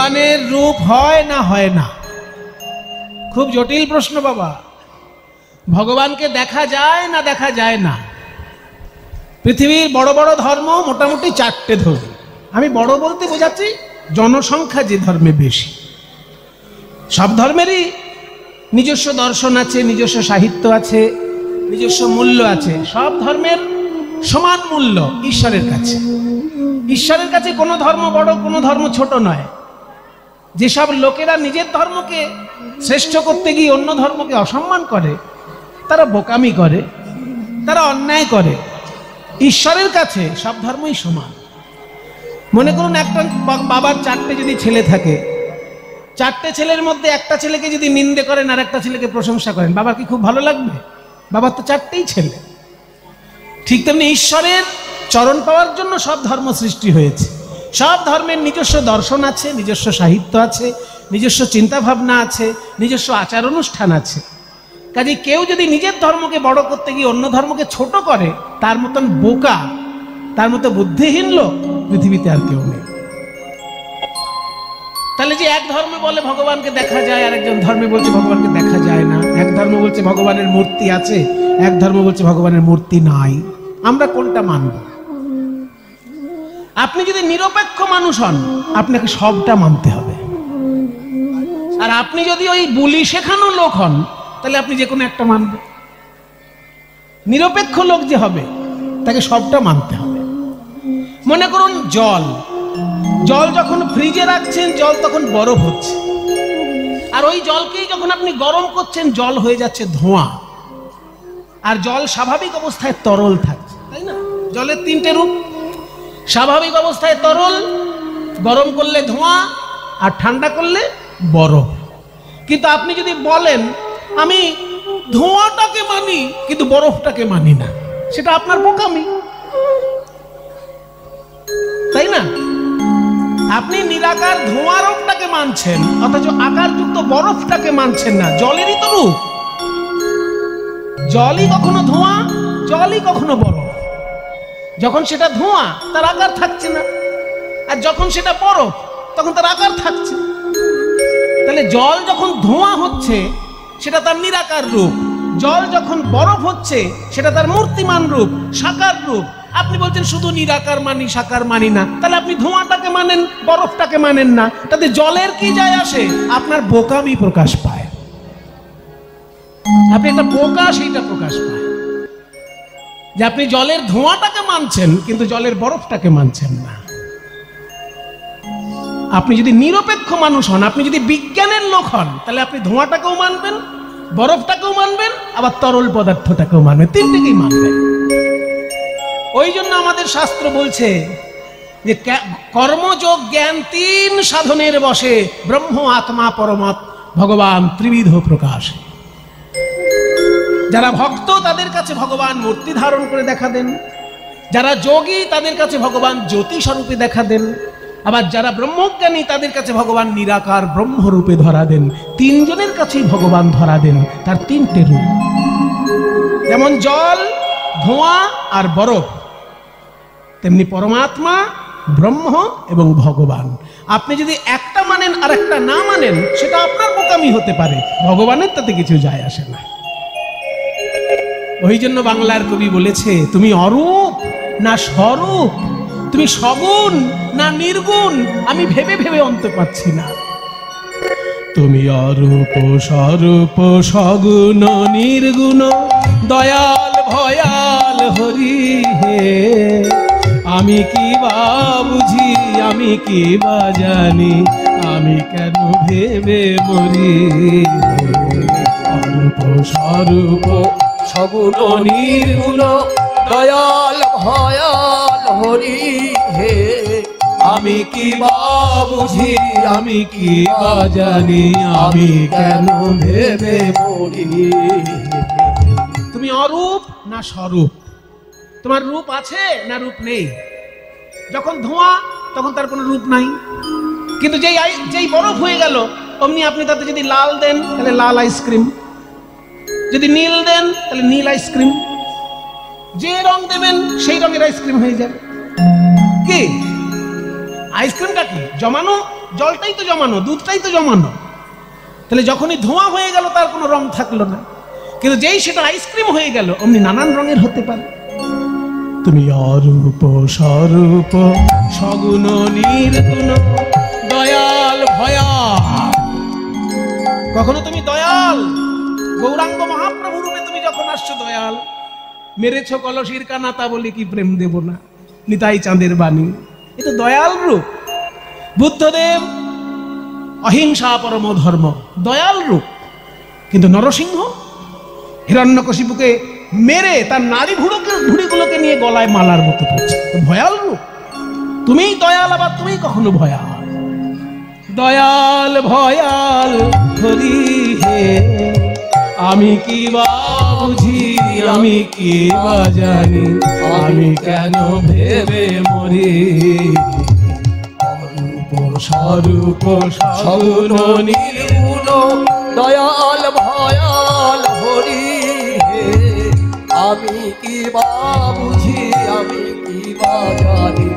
ভগবানের রূপ হয় না হয় না? খুব জটিল প্রশ্ন বাবা। ভগবানকে দেখা যায় না দেখা যায় না? পৃথিবীর বড় বড় ধর্ম মোটামুটি 4টে ধর্ম। আমি বড় বলতে বোঝাচ্ছি জনসংখ্যা যে ধর্মে বেশি। সব ধর্মেরই নিজস্ব দর্শন আছে, নিজস্ব সাহিত্য আছে, নিজস্ব মূল্য আছে। সব ধর্মের সমান মূল্য ঈশ্বরের কাছে। ঈশ্বরের কাছে কোনো ধর্ম বড়, কোনো ধর্ম ছোট নয়। যেসব লোকেরা নিজের ধর্মকে শ্রেষ্ঠ করতে গিয়ে অন্য ধর্মকে অসম্মান করে, তারা বোকামি করে, তারা অন্যায় করে। ঈশ্বরের কাছে সব ধর্মই সমান। মনে করুন একটা বাবার 4টে যদি ছেলে থাকে, 4টে ছেলের মধ্যে একটা ছেলেকে যদি নিন্দে করেন আর একটা ছেলেকে প্রশংসা করেন, বাবার কি খুব ভালো লাগবে? বাবার তো 4টেই ছেলে। ঠিক তেমনি ঈশ্বরের চরণ পাওয়ার জন্য সব ধর্ম সৃষ্টি হয়েছে। সব ধর্মের নিজস্ব দর্শন আছে, নিজস্ব সাহিত্য আছে, নিজস্ব চিন্তা ভাবনা আছে, নিজস্ব আচার অনুষ্ঠান আছে। কাজে কেউ যদি নিজের ধর্মকে বড় করতে গিয়ে অন্য ধর্মকে ছোট করে, তার মতন বোকা, তার মতো বুদ্ধিহীন লোক পৃথিবীতে আর কেউ নেই। তাহলে যে এক ধর্মে বলে ভগবানকে দেখা যায়, আর একজন ধর্মে বলছে ভগবানকে দেখা যায় না। এক ধর্ম বলছে ভগবানের মূর্তি আছে, এক ধর্ম বলছে ভগবানের মূর্তি নাই। আমরা কোনটা মানব? আপনি যদি নিরপেক্ষ মানুষ হন, আপনাকে সবটা মানতে হবে। আর আপনি যদি ওই বুলি শেখানো লোক হন, তাহলে আপনি যে কোনো একটা মানবেন। নিরপেক্ষ লোক যে হবে, তাকে সবটা মানতে হবে। মনে করুন জল যখন ফ্রিজে রাখছেন, জল তখন বরফ হচ্ছে। আর ওই জলকেই যখন আপনি গরম করছেন, জল হয়ে যাচ্ছে ধোঁয়া। আর জল স্বাভাবিক অবস্থায় তরল থাকছে, তাই না? জলের 3টে রূপ। স্বাভাবিক অবস্থায় তরল, গরম করলে ধোঁয়া, আর ঠান্ডা করলে বরফ। কিন্তু আপনি যদি বলেন আমি ধোঁয়াটাকে মানি কিন্তু বরফটাকে মানি না, সেটা আপনার বোকামি, তাই না? আপনি নিরাকার ধোঁয়া রূপটাকে মানছেন, অথচ আকারযুক্ত বরফটাকে মানছেন না। জলেরই তো রূপ। জলই কখনো ধোঁয়া, জলই কখনো বরফ। যখন সেটা ধোঁয়া, তার আকার থাকছে না, আর যখন সেটা বরফ, তখন তার আকার থাকছে। তাহলে জল যখন ধোঁয়া হচ্ছে, সেটা তার নিরাকার রূপ। জল যখন বরফ হচ্ছে, সেটা তার মূর্তিমান রূপ, সাকার রূপ। আপনি বলছেন শুধু নিরাকার মানি, সাকার মানি না। তাহলে আপনি ধোঁয়াটাকে মানেন, বরফটাকে মানেন না। তাতে জলের কি যায় আসে? আপনার বোকামি প্রকাশ পায়। আপনি একটা বোকা, সেইটা প্রকাশ পায় যে আপনি জলের ধোঁয়াটাকে মানছেন কিন্তু জলের বরফটাকে মানছেন না। আপনি যদি নিরপেক্ষ মানুষ হন, আপনি যদি বিজ্ঞানের লোক হন, তাহলে আপনি ধোঁয়াটাকেও মানবেন, বরফটাকেও মানবেন, আবার তরল পদার্থটাকেও মানবেন, 3টিকেই মানবেন। ওই জন্য আমাদের শাস্ত্র বলছে যে কর্মযোগ জ্ঞান 3 সাধনের বসে, ব্রহ্ম আত্মা পরমাত্ম ভগবান ত্রিবিধ প্রকাশ। যারা ভক্ত তাদের কাছে ভগবান মূর্তি ধারণ করে দেখা দেন, যারা যোগী তাদের কাছে ভগবান জ্যোতি স্বরূপে দেখা দেন, আবার যারা ব্রহ্মজ্ঞানী তাদের কাছে ভগবান নিরাকার ব্রহ্মরূপে ধরা দেন। 3 জনের কাছেই ভগবান ধরা দেন, তার 3টে রূপ। যেমন জল, ধোঁয়া আর বরফ, তেমনি পরমাত্মা, ব্রহ্ম এবং ভগবান। আপনি যদি একটা মানেন আর একটা না মানেন, সেটা আপনার বোকামি হতে পারে, ভগবানের তাতে কিছু যায় আসে না। ওই জন্য বাংলার কবি বলেছে, তুমি অরূপ না স্বরূপ, তুমি সগুণ না নির্গুণ, আমি ভেবে ভেবে অন্ত পাচ্ছি না। তুমি অরূপ স্বরূপ সগুণ নির্গুণ, দয়াল ভয়াল হরি হে। আমি কি বা বুঝি, আমি কি বা জানি, আমি কেন ভেবে মরি। অরূপ স্বরূপ সগুণ নির্গুণ, দয়াল ভয়াল হরি হে। আমি কি বা বুঝি, আমি কি বা জানি, আমি কেন ভেবে মরি। তুমি অরূপ না স্বরূপ, তোমার রূপ আছে না রূপ নেই। যখন ধোঁয়া, তখন তার কোনো রূপ নাই। কিন্তু যেই বরফ হয়ে গেল, অমনি আপনি তাতে যদি লাল দেন, তাহলে লাল আইসক্রিম, যদি নীল দেন, তাহলে নীল আইসক্রিম। যে রং দেবেন সেই রঙের আইসক্রিম হয়ে যাবে। কি আইসক্রিমটা কি জমানো জলটাই তো জমানো, দুধটাই তো জমানো। তাহলে যখনই ধোঁয়া হয়ে গেল তার কোনো রং থাকলো না, কিন্তু যেই সেটা আইসক্রিম হয়ে গেল অমনি নানান রঙের হতে পারে। তুমি অরূপ স্বরূপ সগুণ নির্গুণ দয়াল ভয়াল। কখনো তুমি দয়াল, গৌরাঙ্গ মহাপ্রভু রূপে তুমি যখন আসছো দয়াল, মেরেছ কলসির কানা তা বলে কি প্রেম দেব না, নিতাই চাঁদের বাণী, এটা দয়াল রূপ। বুদ্ধদেব অহিংসা পরম ধর্ম, দয়াল রূপ। কিন্তু নরসিংহ হিরণ্যকশিপুকে মেরে তার নারী ভুড়িগুলোকে নিয়ে গলায় মালার মতো পড়ছে, ভয়াল রূপ। তুমিই দয়াল, আবার তুমি কখনো ভয়াল। দয়াল ভয়াল হরি হে, আমি কি বা বুঝি, আমি কি বা জানি, আমি কেন ভেবে মরি। স্বরূপ সগুণ নির্গুণ দয়াল ভয়াল হরি হে, আমি কি বা বুঝি, আমি কি বা জানি,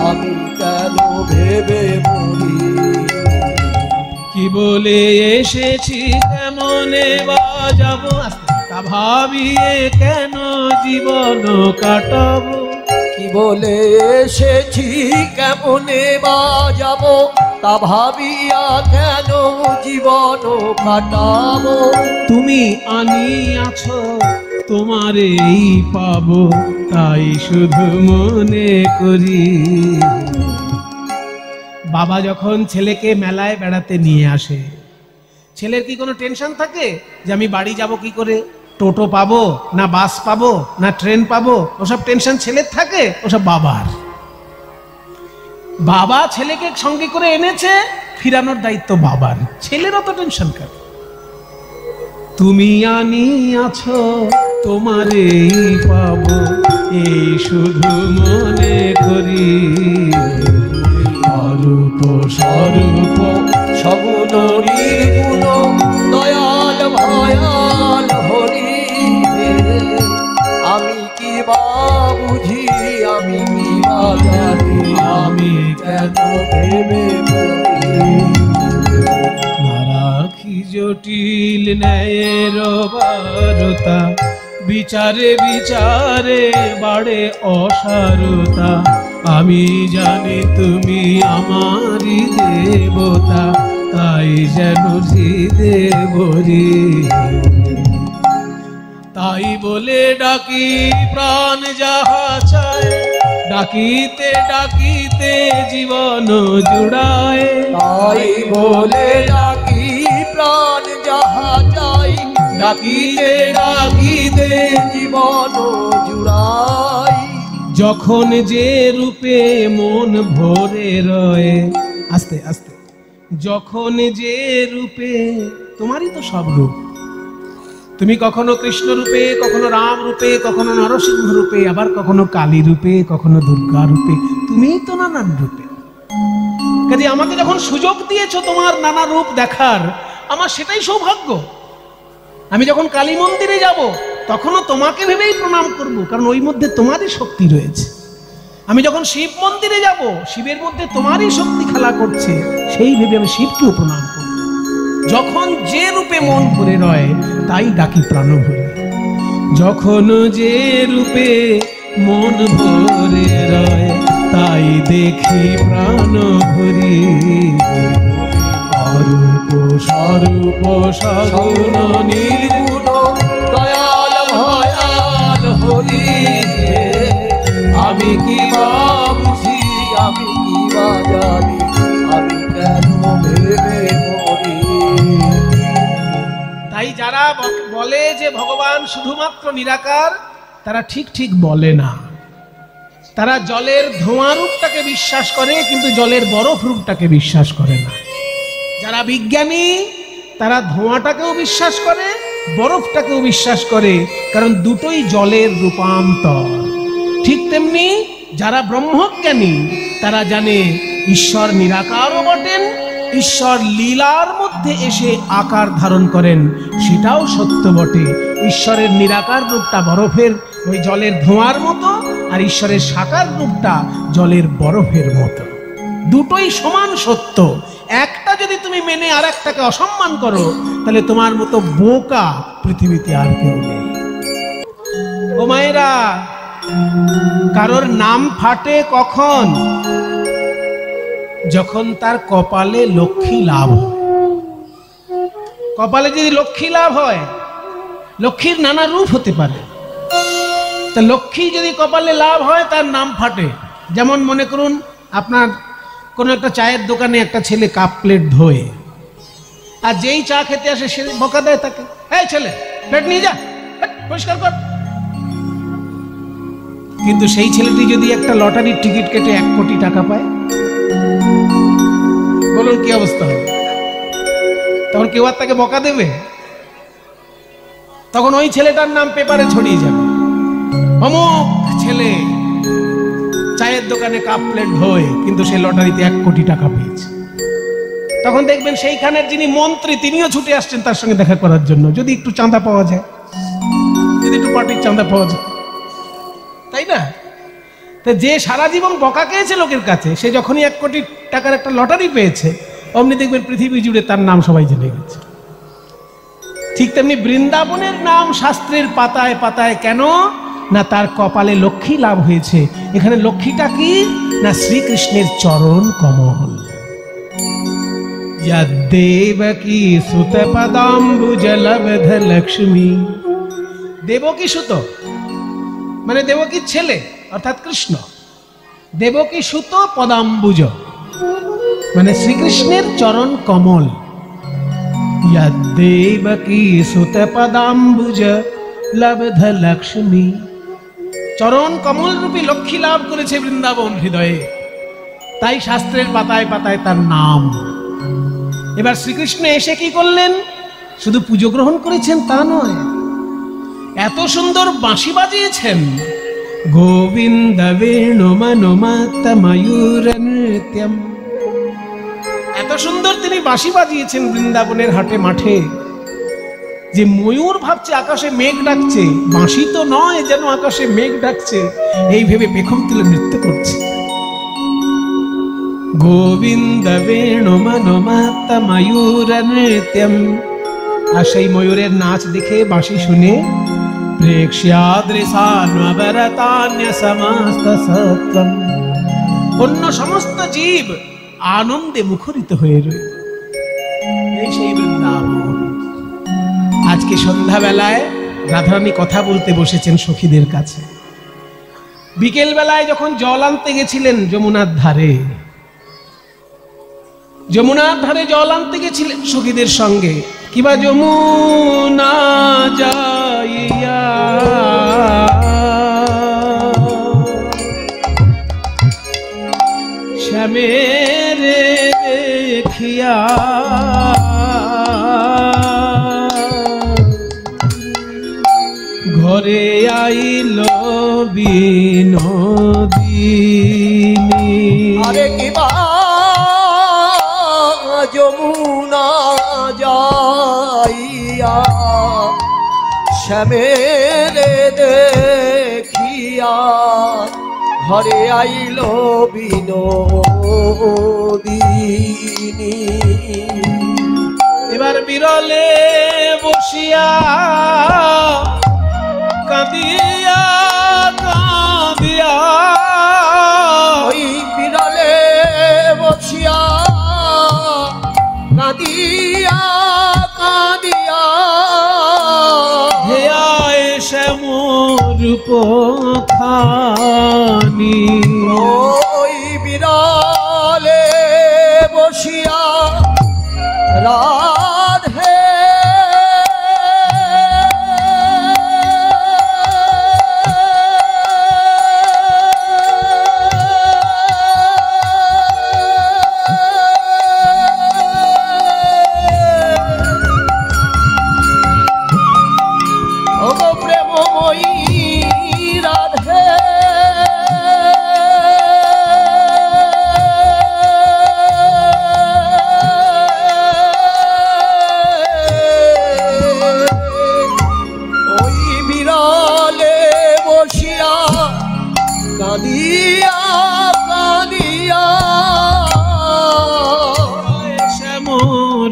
আমি কেন ভেবে মরি। কি বলে এসেছি কেমনে বা যাব, তা ভাবিয়ে কেন জীবন কাটাবো। কি বলে এসেছি কেমনে বা যাব, তা ভাবিয়া কেন জীবন কাটাবো। তুমি আনিয়াছ তোমারেই পাবো, তাই শুধু মনে করি। বাবা যখন ছেলেকে মেলায় বেড়াতে নিয়ে আসে, ছেলের কি কোনো টেনশন থাকে যে আমি বাড়ি যাব কি করে, টোটো পাবো না বাস পাবো না ট্রেন পাবো? ওসব টেনশন ছেলের থাকে, ওসব বাবার। বাবা ছেলেকে সঙ্গে করে এনেছে, ফিরানোর দায়িত্ব বাবার, ছেলের অত টেনশন কেন? তুমি আনিয়াছ তোমারেই পাবো, এই শুধু মনে করি। অরূপ স্বরূপ সগুণ নির্গুণ দয়াল ভয়াল হরি হে, আমি কি বা বুঝি, আমি কি বা জানি, আমি কেন ভেবে মরি। নারাখি জটিল ন্যায়ের বারতা, বিচারে বিচারে বাড়ে অসারতা। আমি জানি তুমি আমারই দেবতা, তাই যেন হৃদে ভরি। তাই বলে ডাকি প্রাণ যাহা চায়, ডাকিতে ডাকিতে জীবন জুড়ায়। তাই বলে ডাকি প্রাণ যাহা চাই, ডাকিতে ডাকিতে জীবন জুড়াই। যখন যে রূপে মন ভরে রয়ে, আস্তে আস্তে, যখন যে রূপে, তোমারই তো সব রূপ। তুমি কখনো কৃষ্ণ রূপে, কখনো রাম রূপে, কখনো নরসিংহ রূপে, আবার কখনো কালী রূপে, কখনো দুর্গা রূপে, তুমিই তো নানান রূপে। কাজে আমাকে যখন সুযোগ দিয়েছো তোমার নানা রূপ দেখার, আমার সেটাই সৌভাগ্য। আমি যখন কালী মন্দিরে যাব তখনও তোমাকে ভেবেই প্রণাম করব, কারণ ওই মধ্যে তোমারই শক্তি রয়েছে। আমি যখন শিব মন্দিরে যাব, শিবের মধ্যে তোমারই শক্তি খেলা করছে, সেই ভেবে আমি শিবকেও প্রণাম করব। যখন যে রূপে মন ভরে রয়, তাই ডাকি প্রাণ ভরে। যখন যে রূপে মন ভরে রয়, তাই দেখি প্রাণ ভরি। অরূপ স্বরূপ সগুণ নির্গুণ দয়াল ভয়াল হরি হে, আমি কি বা বুঝি, আমি কি বা জানি, আমি কেন ভেবে মরি। তাই যারা বলে যে ভগবান শুধুমাত্র নিরাকার, তারা ঠিক ঠিক বলে না। তারা জলের ধোঁয়া রূপটাকে বিশ্বাস করে, কিন্তু জলের বরফ রূপটাকে বিশ্বাস করে না। যারা বিজ্ঞানী তারা ধোঁয়াটাকেও বিশ্বাস করে, বরফটাকেও বিশ্বাস করে, কারণ দুটোই জলের রূপান্তর। ঠিক তেমনি যারা ব্রহ্মজ্ঞানী তারা জানে ঈশ্বর নিরাকারও বটেন, ঈশ্বর লীলার মধ্যে এসে আকার ধারণ করেন, সেটাও সত্য বটে। ঈশ্বরের নিরাকার রূপটা বরফের ওই জলের ধোঁয়ার মতো, আর ঈশ্বরের সাকার রূপটা জলের বরফের মতো। দুটোই সমান সত্য। একটা যদি তুমি মেনে আর একটাকে অসম্মান করো, তাহলে তোমার মতো বোকা পৃথিবীতে আর কেউ নেই। ও মায়েরা, কারোর নাম ফাটে কখন? যখন তার কপালে লক্ষ্মী লাভ হয়। কপালে যদি লক্ষ্মী লাভ হয়, লক্ষ্মীর নানা রূপ হতে পারে, তা লক্ষ্মী যদি কপালে লাভ হয় তার নাম ফাটে। যেমন মনে করুন আপনার কোনো একটা চায়ের দোকানে একটা ছেলে কাপ প্লেট ধোয়ে, আর যেই চা খেতে আসে সে বকা দেয় তাকে, এই ছেলে প্লেট নিয়ে যা, পরিষ্কার কর। কিন্তু সেই ছেলেটি যদি একটা লটারির টিকিট কেটে 1 কোটি টাকা পায়, বলুন কি অবস্থা হবে? তখন কেউ আর তাকে বকা দেবে? তখন ওই ছেলেটার নাম পেপারে ছড়িয়ে যাবে, অমুক ছেলে চায়ের দোকানে কাপ প্লেট ধোয় কিন্তু সে লটারিতে 1 কোটি টাকা পেয়েছে। তখন দেখবেন সেইখানের যিনি মন্ত্রী তিনিও ছুটে আসছেন তার সঙ্গে দেখা করার জন্য, যদি একটু চাঁদা পাওয়া যায়, যদি একটু পার্টির চাঁদা পাওয়া যায়, তাই না? তো যে সারা জীবন বকা খেয়েছে লোকের কাছে, সে যখনই 1 কোটি টাকার একটা লটারি পেয়েছে, অমনি দেখবেন পৃথিবী জুড়ে তার নাম সবাই জেনে গেছে। ঠিক তেমনি বৃন্দাবনের নাম শাস্ত্রের পাতায় পাতায় কেন? না তার কপালে লক্ষ্মী লাভ হয়েছে। এখানে লক্ষ্মীটা কি? না শ্রীকৃষ্ণের চরণ কমল। দেবকী সুত পদাম্বুজ লব্ধ লক্ষ্মী। দেবকী সুত মানে দেবকীর ছেলে অর্থাৎ কৃষ্ণ। দেবকী সুত পদাম্বুজ মানে শ্রীকৃষ্ণের চরণ কমল। দেবকী সুত পদাম্বুজ লব্ধ লক্ষ্মী। চরণ কমল রূপী লক্ষ্মী লাভ করেছে বৃন্দাবন হৃদয়ে, তাই শাস্ত্রের পাতায় পাতায় তার নাম। এবার শ্রীকৃষ্ণ এসে কি করলেন? শুধু পুজো গ্রহণ করেছেন তা নয়, এত সুন্দর বাঁশি বাজিয়েছেন। গোবিন্দ বেণু মনোমত ময়ূর নৃত্যম। এত সুন্দর তিনি বাঁশি বাজিয়েছেন বৃন্দাবনের হাটে মাঠে, যে ময়ূর ভাবছে আকাশে মেঘ ডাকছে, বাঁশি তো নয়, যেন আকাশে মেঘ ডাকছে, এই ভেবে পেখম তুলে নৃত্য করছে। গোবিন্দ বেণু মনোমত ময়ূর নৃত্যম। আর সেই ময়ূরের নাচ দেখে, বাঁশি শুনে, প্রেক্ষ্যাদৃশান্বরতান্‍ය সমস্ত সত্ত্বম। অন্য সমস্ত জীব আনন্দে মুখরিত হয়ে রয়ে। এই সেই বৃন্দাবন। আজকে সন্ধ্যাবেলায় রাধারানী কথা বলতে বসেছেন সখীদের কাছে। বিকেল বেলায় যখন জল আনতে গেছিলেন যমুনার ধারে, যমুনার ধারে জল আনতে গেছিলেন সখীদের সঙ্গে, কিবা যমুনা যাইয়া শ্যামের দেখিয়া ঘরে আইল বিনোদিনী। আরে কিবা যমুনা যাইয়া শ্যামের দেখিয়া ঘরে আইল বিনোদিনী। এবার বিরলে বসিয়া কাঁদিয়া কাঁদিয়া, ওই বিরলে বসিয়া কাঁদিয়া কাঁদিয়া হেয়ায় শ্যামরূপ খানি। ওই বিরলে বসিয়া রাধে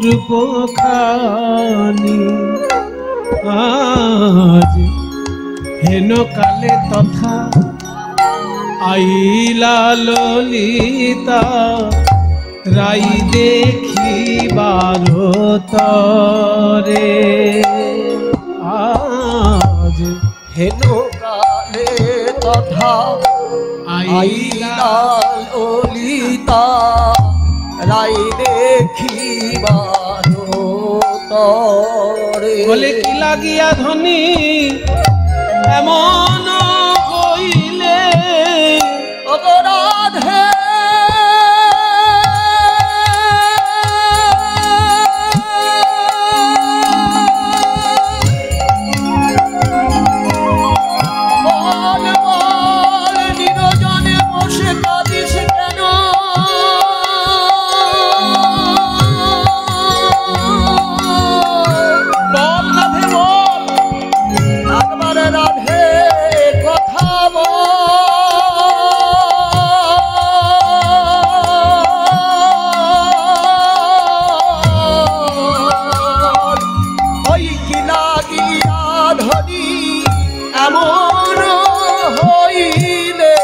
রূপখানি আজ হেন কালে তথা আইলা ললিতা রাই দেখিবার তরে আজ হেন কালে তথা আইলা ললিতা রাই দেখিবার তরে। বলে কি লাগিয়া ধনী এমন হইলে অপরাধে বল বল নিরজনে বসে কাঁদিস কেন? বল রাধে বল, একবার রাধে কথা বল। ওই কি লাগিয়া ধনী এমন হইলে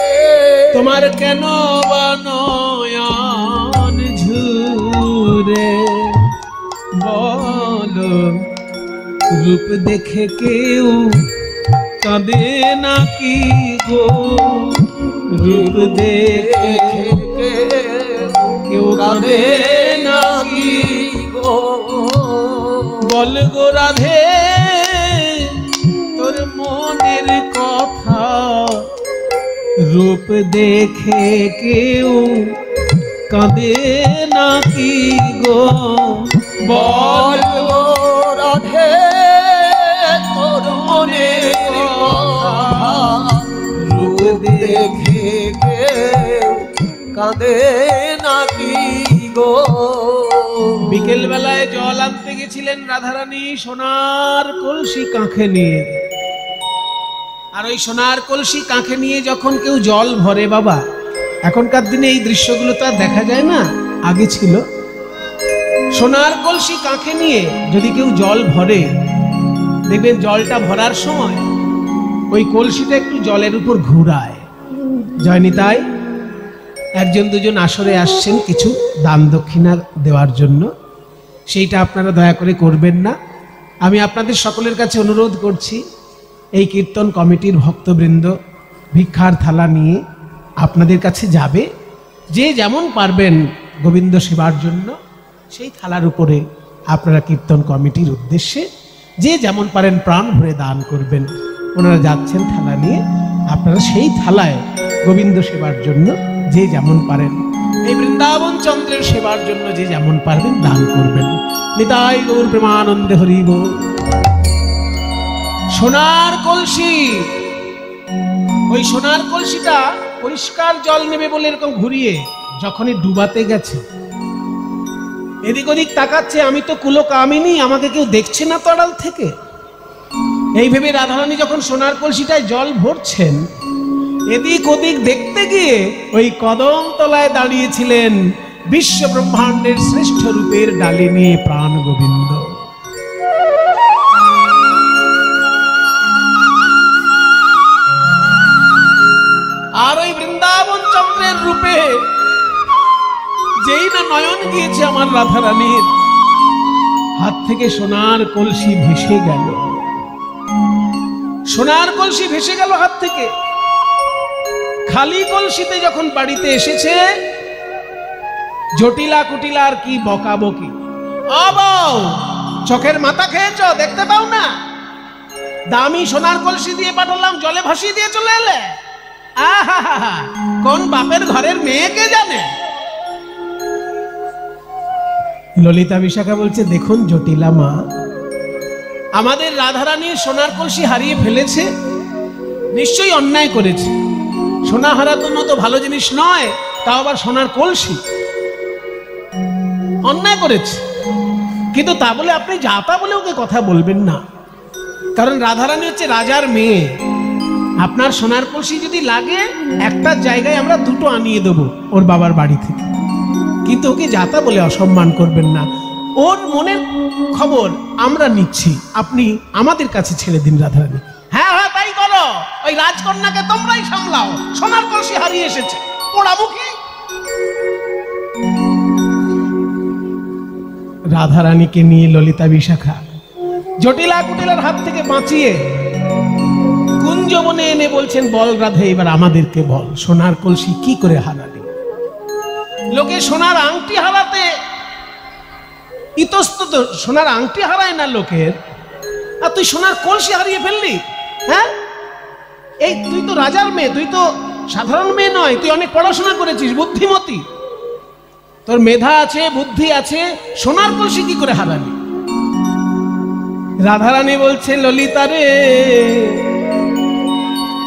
তোমার কেন বানয়ন ঝুরে বলো রূপ দেখে কেউ কাঁদে নাকি গো? রূপ দেখে কেউ কাঁদে নাকি গো? বল গো রাধে তোর মনের কথা, রূপ দেখে কেউ কাঁদে নাকি গো? বল বল গো রাধে তোর মনের কথা, রূপ দেখে কেউ কাঁদে নাকি গো? বিকেল বেলায় জল আনতে গেছিলেন রাধারানী সোনার কলসি কাঁখে নিয়ে। আর ওই সোনার কলসি কাঁখে নিয়ে যখন কেউ জল ভরে বাবা, এখনকার দিনে এই দৃশ্যগুলো তো আর দেখা যায় না, আগে ছিল। সোনার কলসি কাঁখে নিয়ে যদি কেউ জল ভরে, দেখবেন জলটা ভরার সময় ওই কলসিটা একটু জলের উপর ঘুরায়। জয়নি তাই একজন দুজন আসরে আসছেন কিছু দান দক্ষিণা দেওয়ার জন্য, সেইটা আপনারা দয়া করে করবেন না। আমি আপনাদের সকলের কাছে অনুরোধ করছি, এই কীর্তন কমিটির ভক্তবৃন্দ ভিক্ষার থালা নিয়ে আপনাদের কাছে যাবে, যে যেমন পারবেন গোবিন্দ সেবার জন্য সেই থালার উপরে আপনারা কীর্তন কমিটির উদ্দেশ্যে যে যেমন পারেন প্রাণ ভরে দান করবেন। ওনারা যাচ্ছেন থালা নিয়ে, আপনারা সেই থালায় গোবিন্দ সেবার জন্য যে যেমন পারেন, এই বৃন্দাবন চন্দ্রের সেবার জন্য যে যেমন পারবেন দান করবেন। নিতাই গৌর প্রেমানন্দে হরি বল। সোনার কলসি, ওই সোনার কলসিটা পরিষ্কার জল নেবে বলে এরকম ঘুরিয়ে যখনই ডুবাতে গেছে, এদিক ওদিক তাকাচ্ছে, আমি তো কুলকামিনী, আমাকে কেউ দেখছে না তো আড়াল থেকে। এই ভেবে রাধারানী যখন সোনার কলসিটায় জল ভরছেন, এদিক ওদিক দেখতে গিয়ে ওই কদম তলায় দাঁড়িয়েছিলেন বিশ্ব ব্রহ্মাণ্ডের শ্রেষ্ঠ রূপের ডালি নিয়ে প্রাণ গোবিন্দ। আর ওই বৃন্দাবন চন্দ্রের রূপে যেই না নয়ন গিয়েছে আমার রাধারানীর, হাত থেকে সোনার কলসি ভেসে গেল। সোনার কলসি ভেসে গেল হাত থেকে। খালি কলসিতে যখন বাড়িতে এসেছে, জটিলা কুটিলার কি বকাবকি, আবাও চোখের মাথা খেয়েছ, দেখতে পাও না? দামি সোনার কলসি দিয়ে পাঠালাম, জলে ভাসিয়ে দিয়ে চলে এলে। আহা, কোন বাপের ঘরের মেয়েকে জানে? ললিতা বিশাখা বলছে, দেখুন জটিলা মা, আমাদের রাধারানীর সোনার কলসি হারিয়ে ফেলেছে, নিশ্চয়ই অন্যায় করেছে। সোনা হারানো তো ভালো জিনিস নয়, তাও আবার সোনার কলসি, অন্যায় করেছে। কিন্তু তা বলে আপনি যাতা বলে ওকে কথা বলবেন না, কারণ রাধারানী হচ্ছে রাজার মেয়ে। আপনার সোনার কলসি যদি লাগে, একটা জায়গায় আমরা দুটো আনিয়ে দেবো ওর বাবার বাড়ি থেকে, কিন্তু ওকে যাতা বলে অসম্মান করবেন না। ও ওর মনের খবর আমরা নিচ্ছি, আপনি আমাদের কাছে ছেড়ে দিন রাধারানী। হ্যাঁ হ্যাঁ তাই করো, ওই রাজকন্যাকে তোমরাই সামলাও, সোনার কলসি হারিয়ে এসেছে, পোড়ামুখী। রাধারানীকে নিয়ে ললিতা বিশাখা জটিলা কুটিলার হাত থেকে বাঁচিয়ে কুঞ্জবনে এনে বলছেন, বল রাধে এবার আমাদেরকে বল, সোনার কলসি কি করে হারালি? লোকে সোনার আংটি হারাতে ইতস্তত, সোনার আংটি হারায় না লোকের, আর তুই সোনার কলসি হারিয়ে ফেললি? হ্যাঁ, এই তুই তো রাজার মেয়ে, তুই তো সাধারণ মেয়ে নয়, তুই অনেক পড়াশোনা করেছিস, বুদ্ধিমতী, তোর মেধা আছে, বুদ্ধি আছে, সোনার কলসি কি করে হারালি? রাধারানী বলছে, ললিতা রে,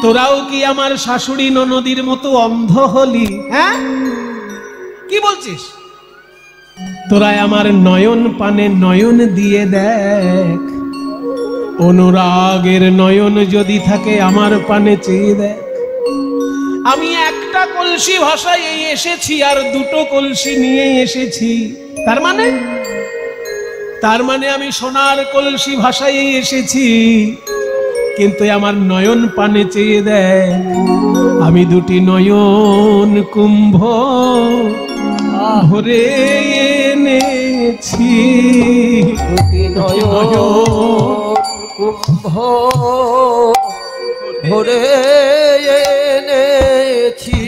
তোরাও কি আমার শাশুড়ি ননদির মতো অন্ধ হলি? হ্যাঁ, কি বলছিস? তোরা আমার নয়ন পানে নয়ন দিয়ে দেখ, অনুরাগের নয়ন যদি থাকে আমার পানে চেয়ে দেখ। আমি একটা কলসি ভাষায় এসেছি আর দুটো কলসি নিয়ে এসেছি, তার মানে আমি সোনার কলসি ভাষায় এসেছি, কিন্তু আমার নয়ন পানে চেয়ে দেখ, আমি দুটি নয়ন কুম্ভ ভরে এনেছি, দুটি নয়ন কুম্ভ ভরে এনেছি,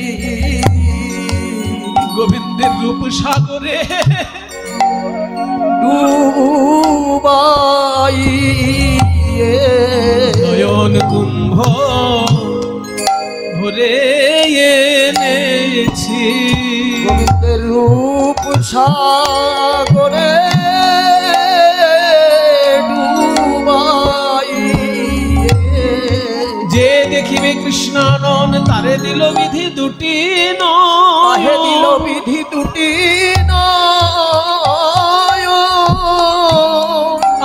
গোবিন্দের রূপ সাগরে ডুবাই, নয়ন কুম্ভ ভরে এনেছি, গোবিন্দের রূপ সাগরে ডুবাই, যে দেখিবে কৃষ্ণানন তারে দিল বিধি দুটি নয়, তাহে দিল বিধি দুটি নয়,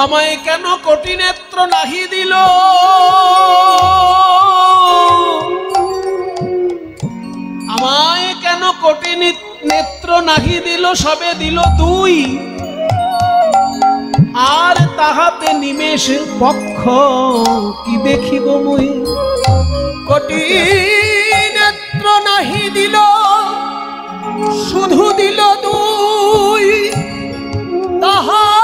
আমায় কেন কোটি নেত্র নাহি দিল, আমায় কেন কোটি নেত্র নাহি দিল, সবে দিল দুই, আর তাহাতে নিমেষ পক্ষ কি দেখিব মুই, কোটি নেত্র নাহি দিল, শুধু দিল দুই, তাহাতে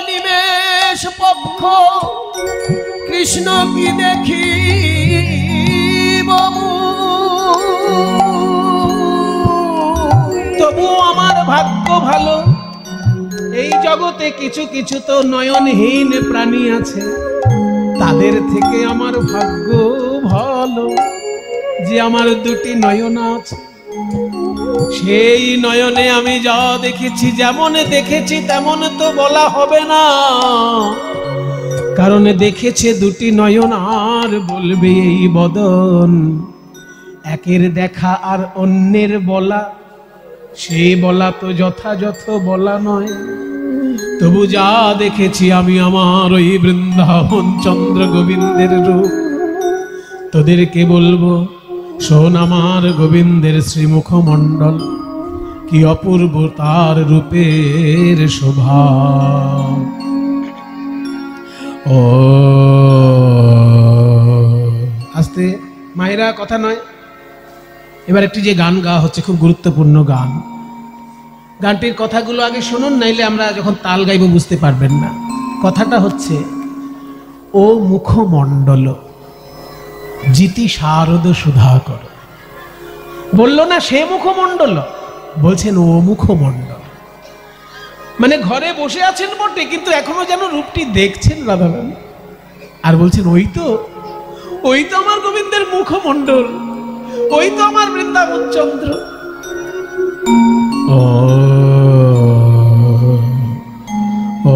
নিমেষ পক্ষ কৃষ্ণ কি দেখিব মুই। তবু আমার ভাগ্য ভালো, এই জগতে কিছু কিছু তো নয়নহীন প্রাণী আছে, তাদের থেকে আমার ভাগ্য ভালো যে আমার দুটি নয়ন আছে, সেই নয়নে আমি যা দেখেছি, যেমন দেখেছি তেমন তো বলা হবে না, কারণ দেখেছে দুটি নয়ন আর বলবে এই বদন, একের দেখা আর অন্যের বলা, সেই বলা তো যথাযথ বলা নয়। তবু যা দেখেছি আমি আমার ওই বৃন্দাবন চন্দ্র গোবিন্দের রূপ, তোদেরকে বলবো শোন আমার গোবিন্দের শ্রীমুখমণ্ডল, কি অপূর্ব তার রূপের শোভা। ও আস্তে মায়েরা, কথা নয়, এবার একটি যে গান গাওয়া হচ্ছে খুব গুরুত্বপূর্ণ গান, গানটির কথাগুলো আগে শুনুন, নাইলে আমরা যখন তাল গাইব বুঝতে পারবেন না। কথাটা হচ্ছে, ও মুখমণ্ডল জিতি শারদ সুধাকর, বললো না সে মুখমণ্ডল, বলছেন ও মুখমণ্ডল, মানে ঘরে বসে আছেন বটে কিন্তু এখনো যেন রূপটি দেখছেন রাধারানী, আর বলছেন ওই তো আমার গোবিন্দের মুখমণ্ডল, ওই তো আমার বৃন্দাবন চন্দ্র। ও ও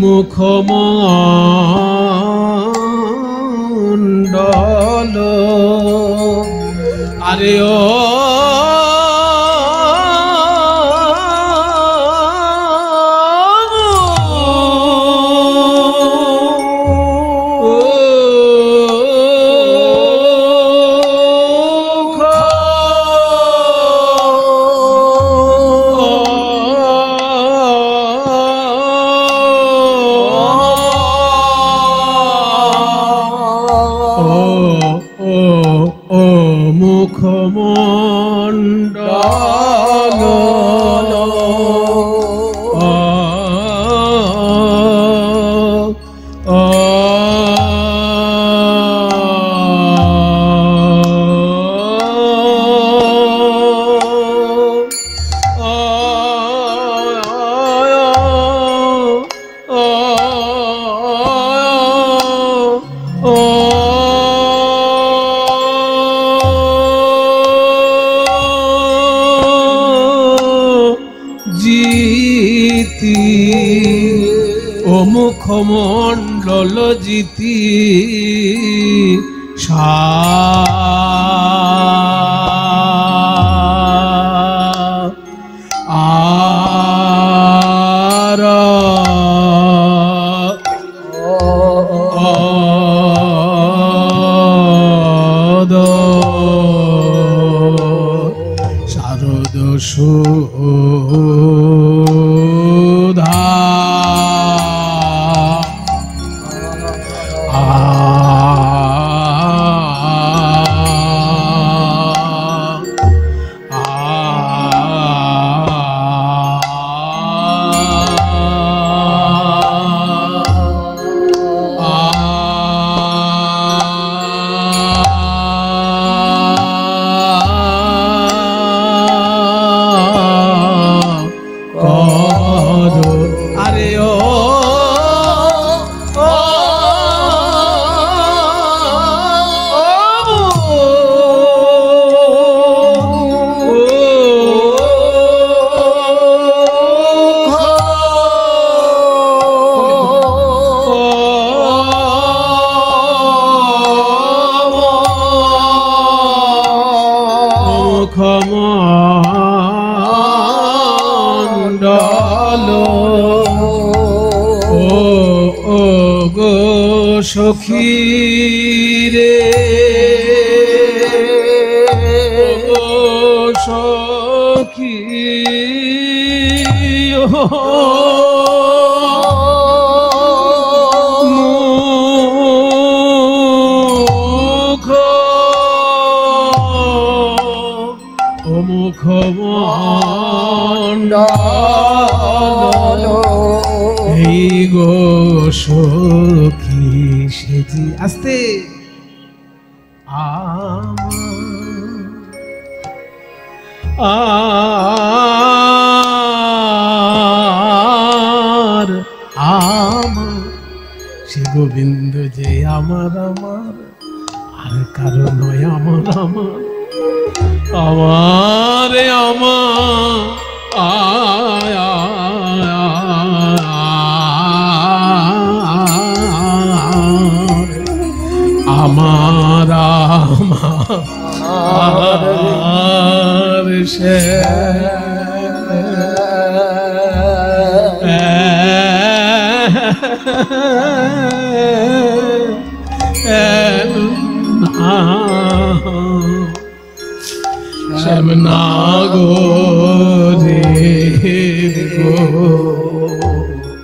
মুখমণ্ডল আরে ও মুখমণ্ডল জিতি শারদ সুধা মুখমণ্ডল ও গো সখী রে গো সখী মুখমণ্ডল এই গো সখী সেজি আস্তে আর সে গোবিন্দ যে আমার আমার আর কারো নয় আমার আমার আমারে আমার সে শ্যামনা গো রে গো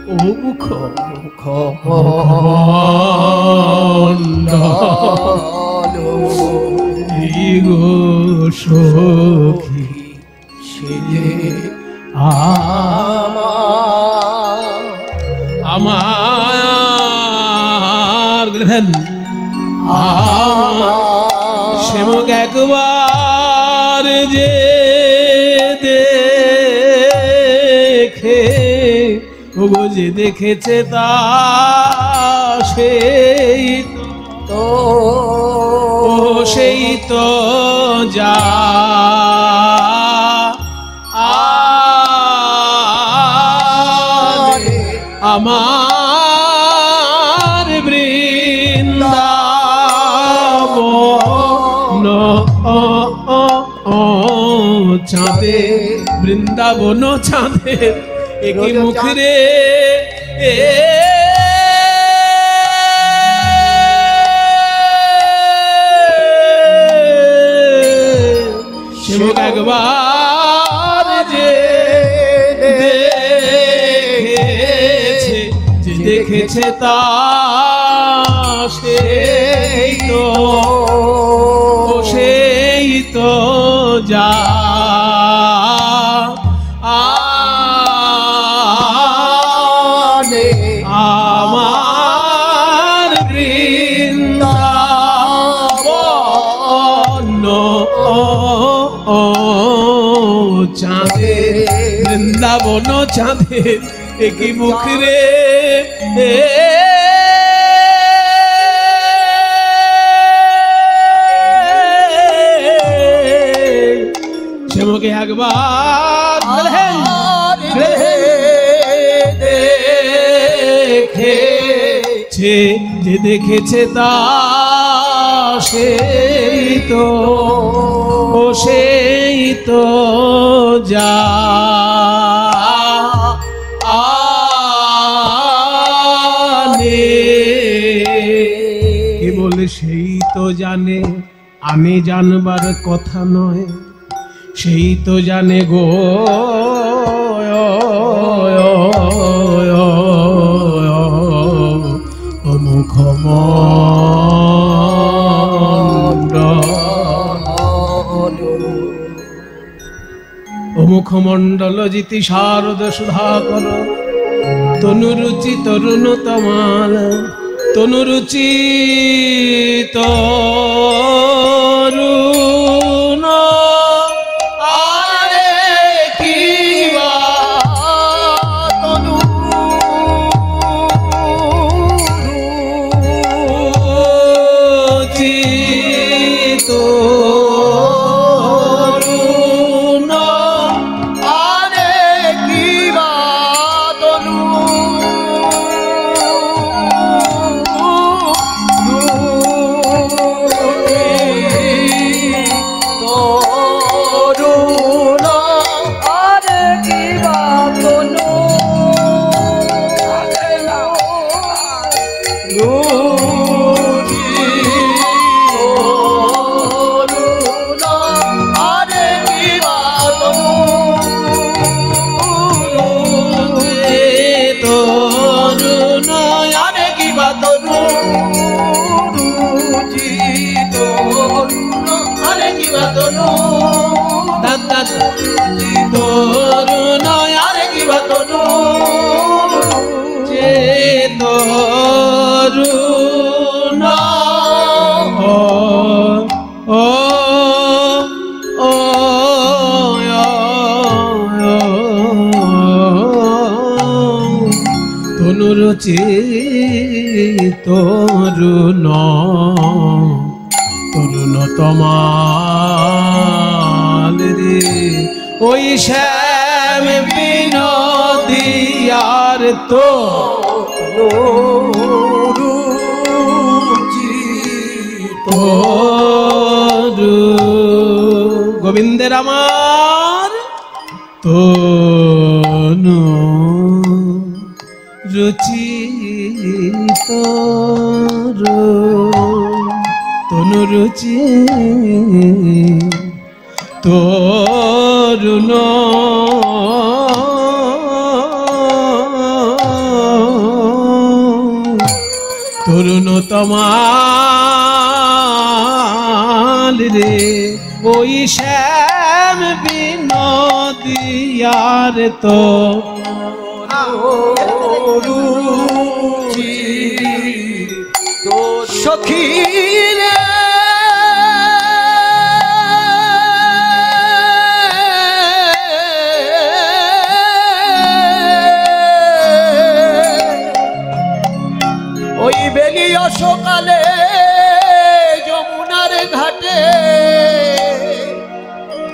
ও মুখমণ্ডল গো সখী সেজে আমার সেমক একবার যে দেখে ওগো যে দেখেছে তা সেই তো সেই তো যা আমার বৃন্দাবন চাঁদের একই মুখ রে সেবক একবার যে দেখেছে, যে দেখেছে তা সেই তো যা আমার বৃন্দাবন চাঁদের বৃন্দাবন চাঁদের একই মুখ রে সেবকে একবার দেখেছে, যে দেখেছে তা সেই তো যা কেবল সেই তো জানে, আমি জানবার কথা নয়, সেই তো জানে গো মুখমণ্ডল জিতি শারদ সুধাকর তনুরুচি তরুণ তমাল তনুরুচি তরুণ আরে কি তনুরুচি তরুণ আরে কি তরুণ আরে কি তনু যে তরুণ ও তনুরুচি তরুণ তরুণ তমাল রে ওই শ্যাম বিনোদিয়ার তো গোবিন্দের আমার তনু রুচি তনু রুচি তরুণ তরুণ তমাল রে ওই শ্যাম বিনোদিয়ার তো সখী রে ওই বেলিয়া সকালে যমুনার ঘাটে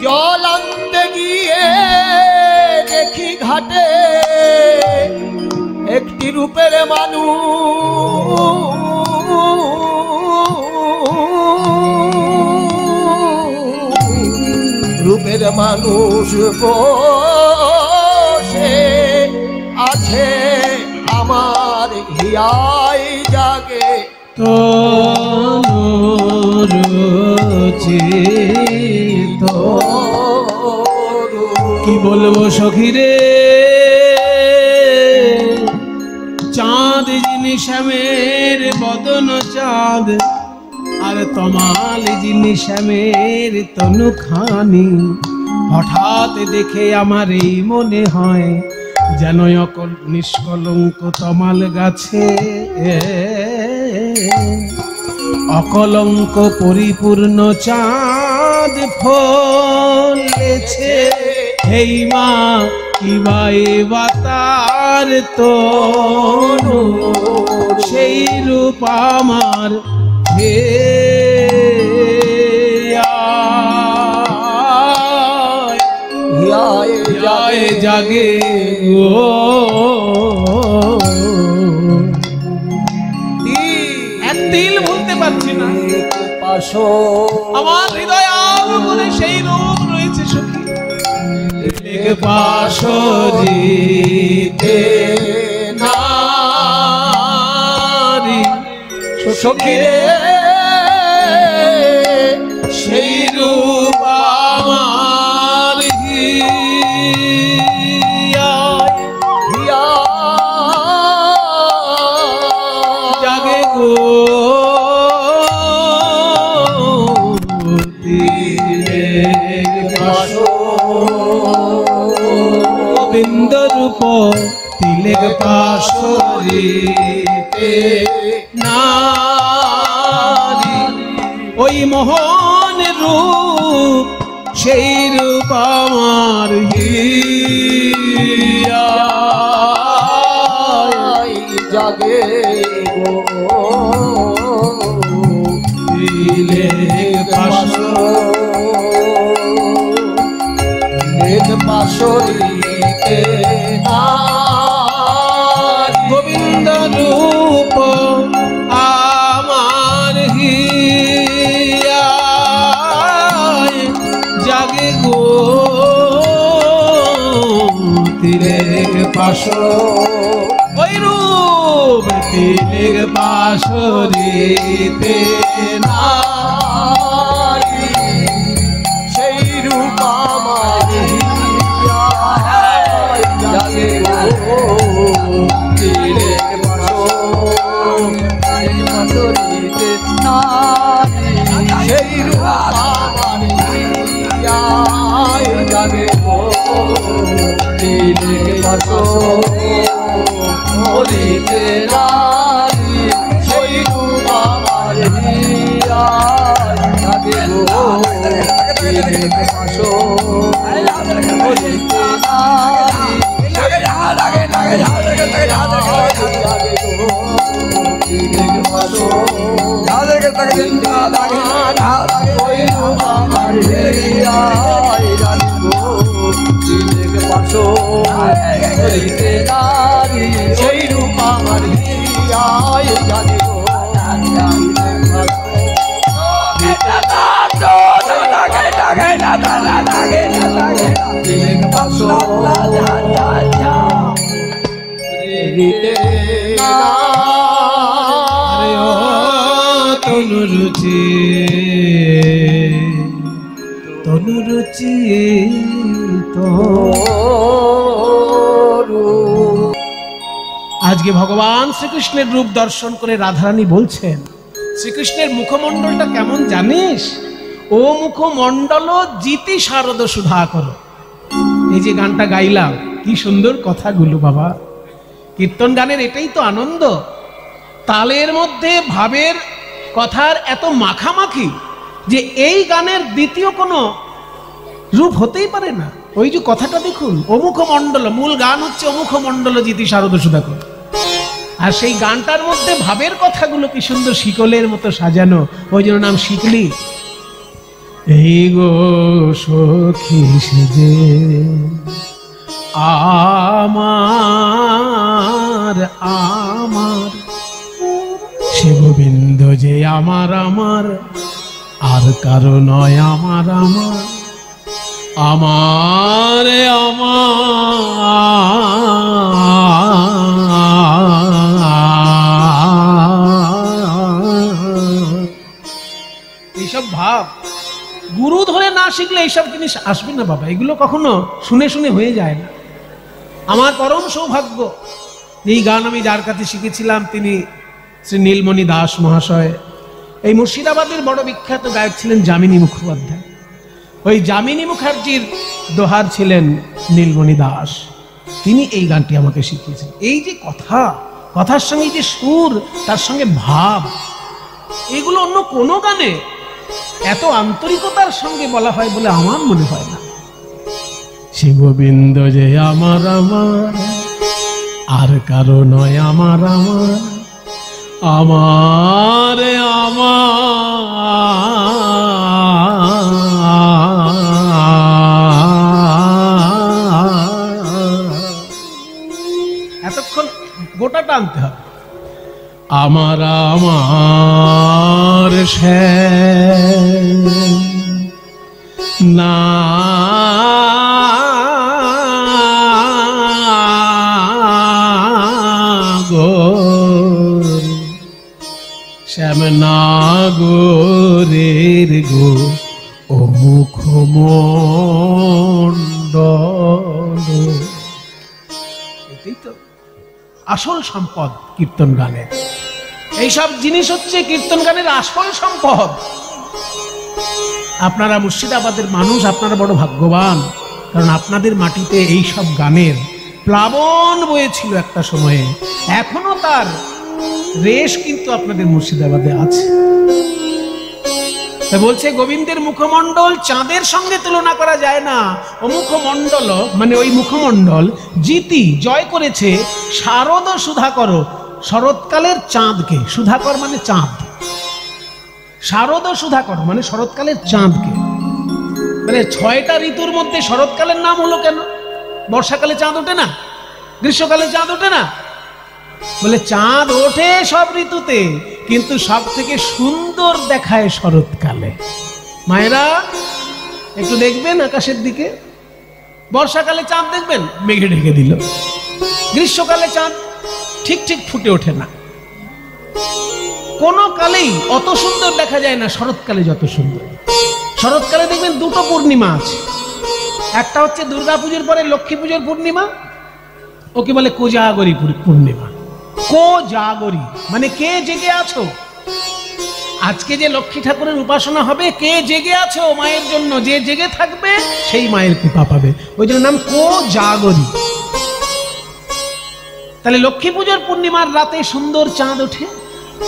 জল আনতে গিয়ে দেখি ঘাটে একটি রূপের মানুষ রূপের মানুষ হিয়ায় জাগে তনুরুচি তরু কি বলবো সখী রে, চাঁদ যিনি শ্যামের বদন চাঁদ, আর তমাল যিনি শ্যামের তনুখানি, হঠাৎ দেখে আমার এই মনে হয় যেন নিষ্কলঙ্ক তমাল গাছে অকলঙ্ক পরিপূর্ণ চাঁদ ফলেছে। হেই মা কিবা বাতার তনু, সেই রূপ আমার হে হিয়ায় জাগে ও এক তিল ভুলতে পারছি না, পাশো আমার হৃদয় আগুনে সেই রূপ রয়েছে সখী। পাশরিতে নারী সখী রে সেই রূপ আমার জাগে গো গোবিন্দ রূপ তিলেক পাশরিতে নারী, ওই মোহন রূপ সেই রূপ আমার হিয়ায় জাগে গো তিলেক পাশরিতে গোবিন্দ রূপ আমার হিয়ায় জাগে গো তিলেক পাশ, ওই রূপ তিলেক পাশরিতে নারী, সেই রূপ আমার হিয়ায় জাগে গো তিলেক পাশরিতে নারী, সেই রূপ আমার হিয়ায় জাগে গো তিলেক পাশরিতে নারী, সেই রূপ আমার হিয়ায় জাগে গো তিলেক পাশরিতে সেই রূপ আমার হিয়ায় জাগে গো তনুরুচি তনুরুচি তরু আজকে ভগবান শ্রীকৃষ্ণের রূপ দর্শন করে রাধারানী বলছেন, শ্রীকৃষ্ণের মুখমণ্ডলটা কেমন জানিস? ও মুখমণ্ডল জিতি শারদ সুধা করো। এই যে গানটা গাইলাম, কি সুন্দর কথাগুলো বাবা। কীর্তন গানের এটাই তো আনন্দ, তালের মধ্যে ভাবের কথার এত মাখামাখি যে এই গানের দ্বিতীয় কোনো রূপ হতেই পারে না। ওই যে কথাটা দেখুন, অমুখ মণ্ডল, মূল গান হচ্ছে অমুখ মণ্ডল জিতি শারদ সুধা করো, আর সেই গানটার মধ্যে ভাবের কথাগুলো কি সুন্দর শিকলের মতো সাজানো, ওই জন্য নাম শিকলি। এই গো সখী সেজে আমার আমার সে গোবিন্দ যে আমার আমার, আর কারো নয় আমার আমার, আমার আমার ভাব। গুরু ধরে না শিখলে এইসব জিনিস আসবে না বাবা, এগুলো কখনো শুনে শুনে হয়ে যায় না। আমার পরম সৌভাগ্য, এই গান আমি যার কাছে শিখেছিলাম তিনি শ্রী নীলমণি দাস মহাশয়। এই মুর্শিদাবাদের বড় বিখ্যাত গায়ক ছিলেন যামিনী মুখোপাধ্যায়। ওই যামিনী মুখার্জির দোহার ছিলেন নীলমণি দাস, তিনি এই গানটি আমাকে শিখিয়েছেন। এই যে কথা, কথার সঙ্গে যে সুর, তার সঙ্গে ভাব, এগুলো অন্য কোনো গানে এত আন্তরিকতার সঙ্গে বলা হয় বলে আমার মনে হয় না। সে গোবিন্দ যে আমার আমার, আর কারো নয় আমার আমার, আমার এতক্ষণ গোটা টানতে হবে। আমার আমার না শ্যাম নাগরের গো ও মুখমণ্ডল। এটাই তো আসল সম্পদ কীর্তন গানের। এইসব জিনিস হচ্ছে কীর্তন গানের আসল সম্পদ। আপনারা মুর্শিদাবাদের মানুষ, আপনারা বড় ভাগ্যবান, কারণ আপনাদের মাটিতে এই সব গানের প্লাবন বয়েছিল একটা সময়ে। এখনো তার রেশ কিন্তু আপনাদের মুর্শিদাবাদে আছে। বলছে গোবিন্দের মুখমণ্ডল চাঁদের সঙ্গে তুলনা করা যায় না। ও মুখমণ্ডল মানে ওই মুখমণ্ডল জিতি জয় করেছে শারদ সুধাকর, শরৎকালের চাঁদকে। সুধাকর মানে চাঁদ, শারদ সুধাকর মানে শরৎকালের চাঁদকে। মানে 6টা ঋতুর মধ্যে শরৎকালের নাম হলো কেন? বর্ষাকালে চাঁদ ওঠে না? গ্রীষ্মকালে চাঁদ ওঠে না? বলে চাঁদ ওঠে সব ঋতুতে, কিন্তু সব থেকে সুন্দর দেখায় শরৎকালে। মায়েরা একটু দেখবেন আকাশের দিকে, বর্ষাকালে চাঁদ দেখবেন মেঘে ঢেকে দিল, গ্রীষ্মকালে চাঁদ ঠিক ঠিক ফুটে ওঠে না। কোনো কালেই অত সুন্দর দেখা যায় না শরৎকালে যত সুন্দর। শরৎকালে দেখবেন 2টো পূর্ণিমা আছে। একটা হচ্ছে দুর্গা পুজোর পরে লক্ষ্মী পুজোর পূর্ণিমা, ওকে বলে কোজাগরী পূর্ণিমা। কোজাগরী মানে কে জেগে আছো। আজকে যে লক্ষ্মী ঠাকুরের উপাসনা হবে, কে জেগে আছো মায়ের জন্য, যে জেগে থাকবে সেই মায়ের কৃপা পাবে, ওই জন্য নাম কোজাগরী। তাহলে লক্ষ্মী পুজোর পূর্ণিমার রাতে সুন্দর চাঁদ ওঠে,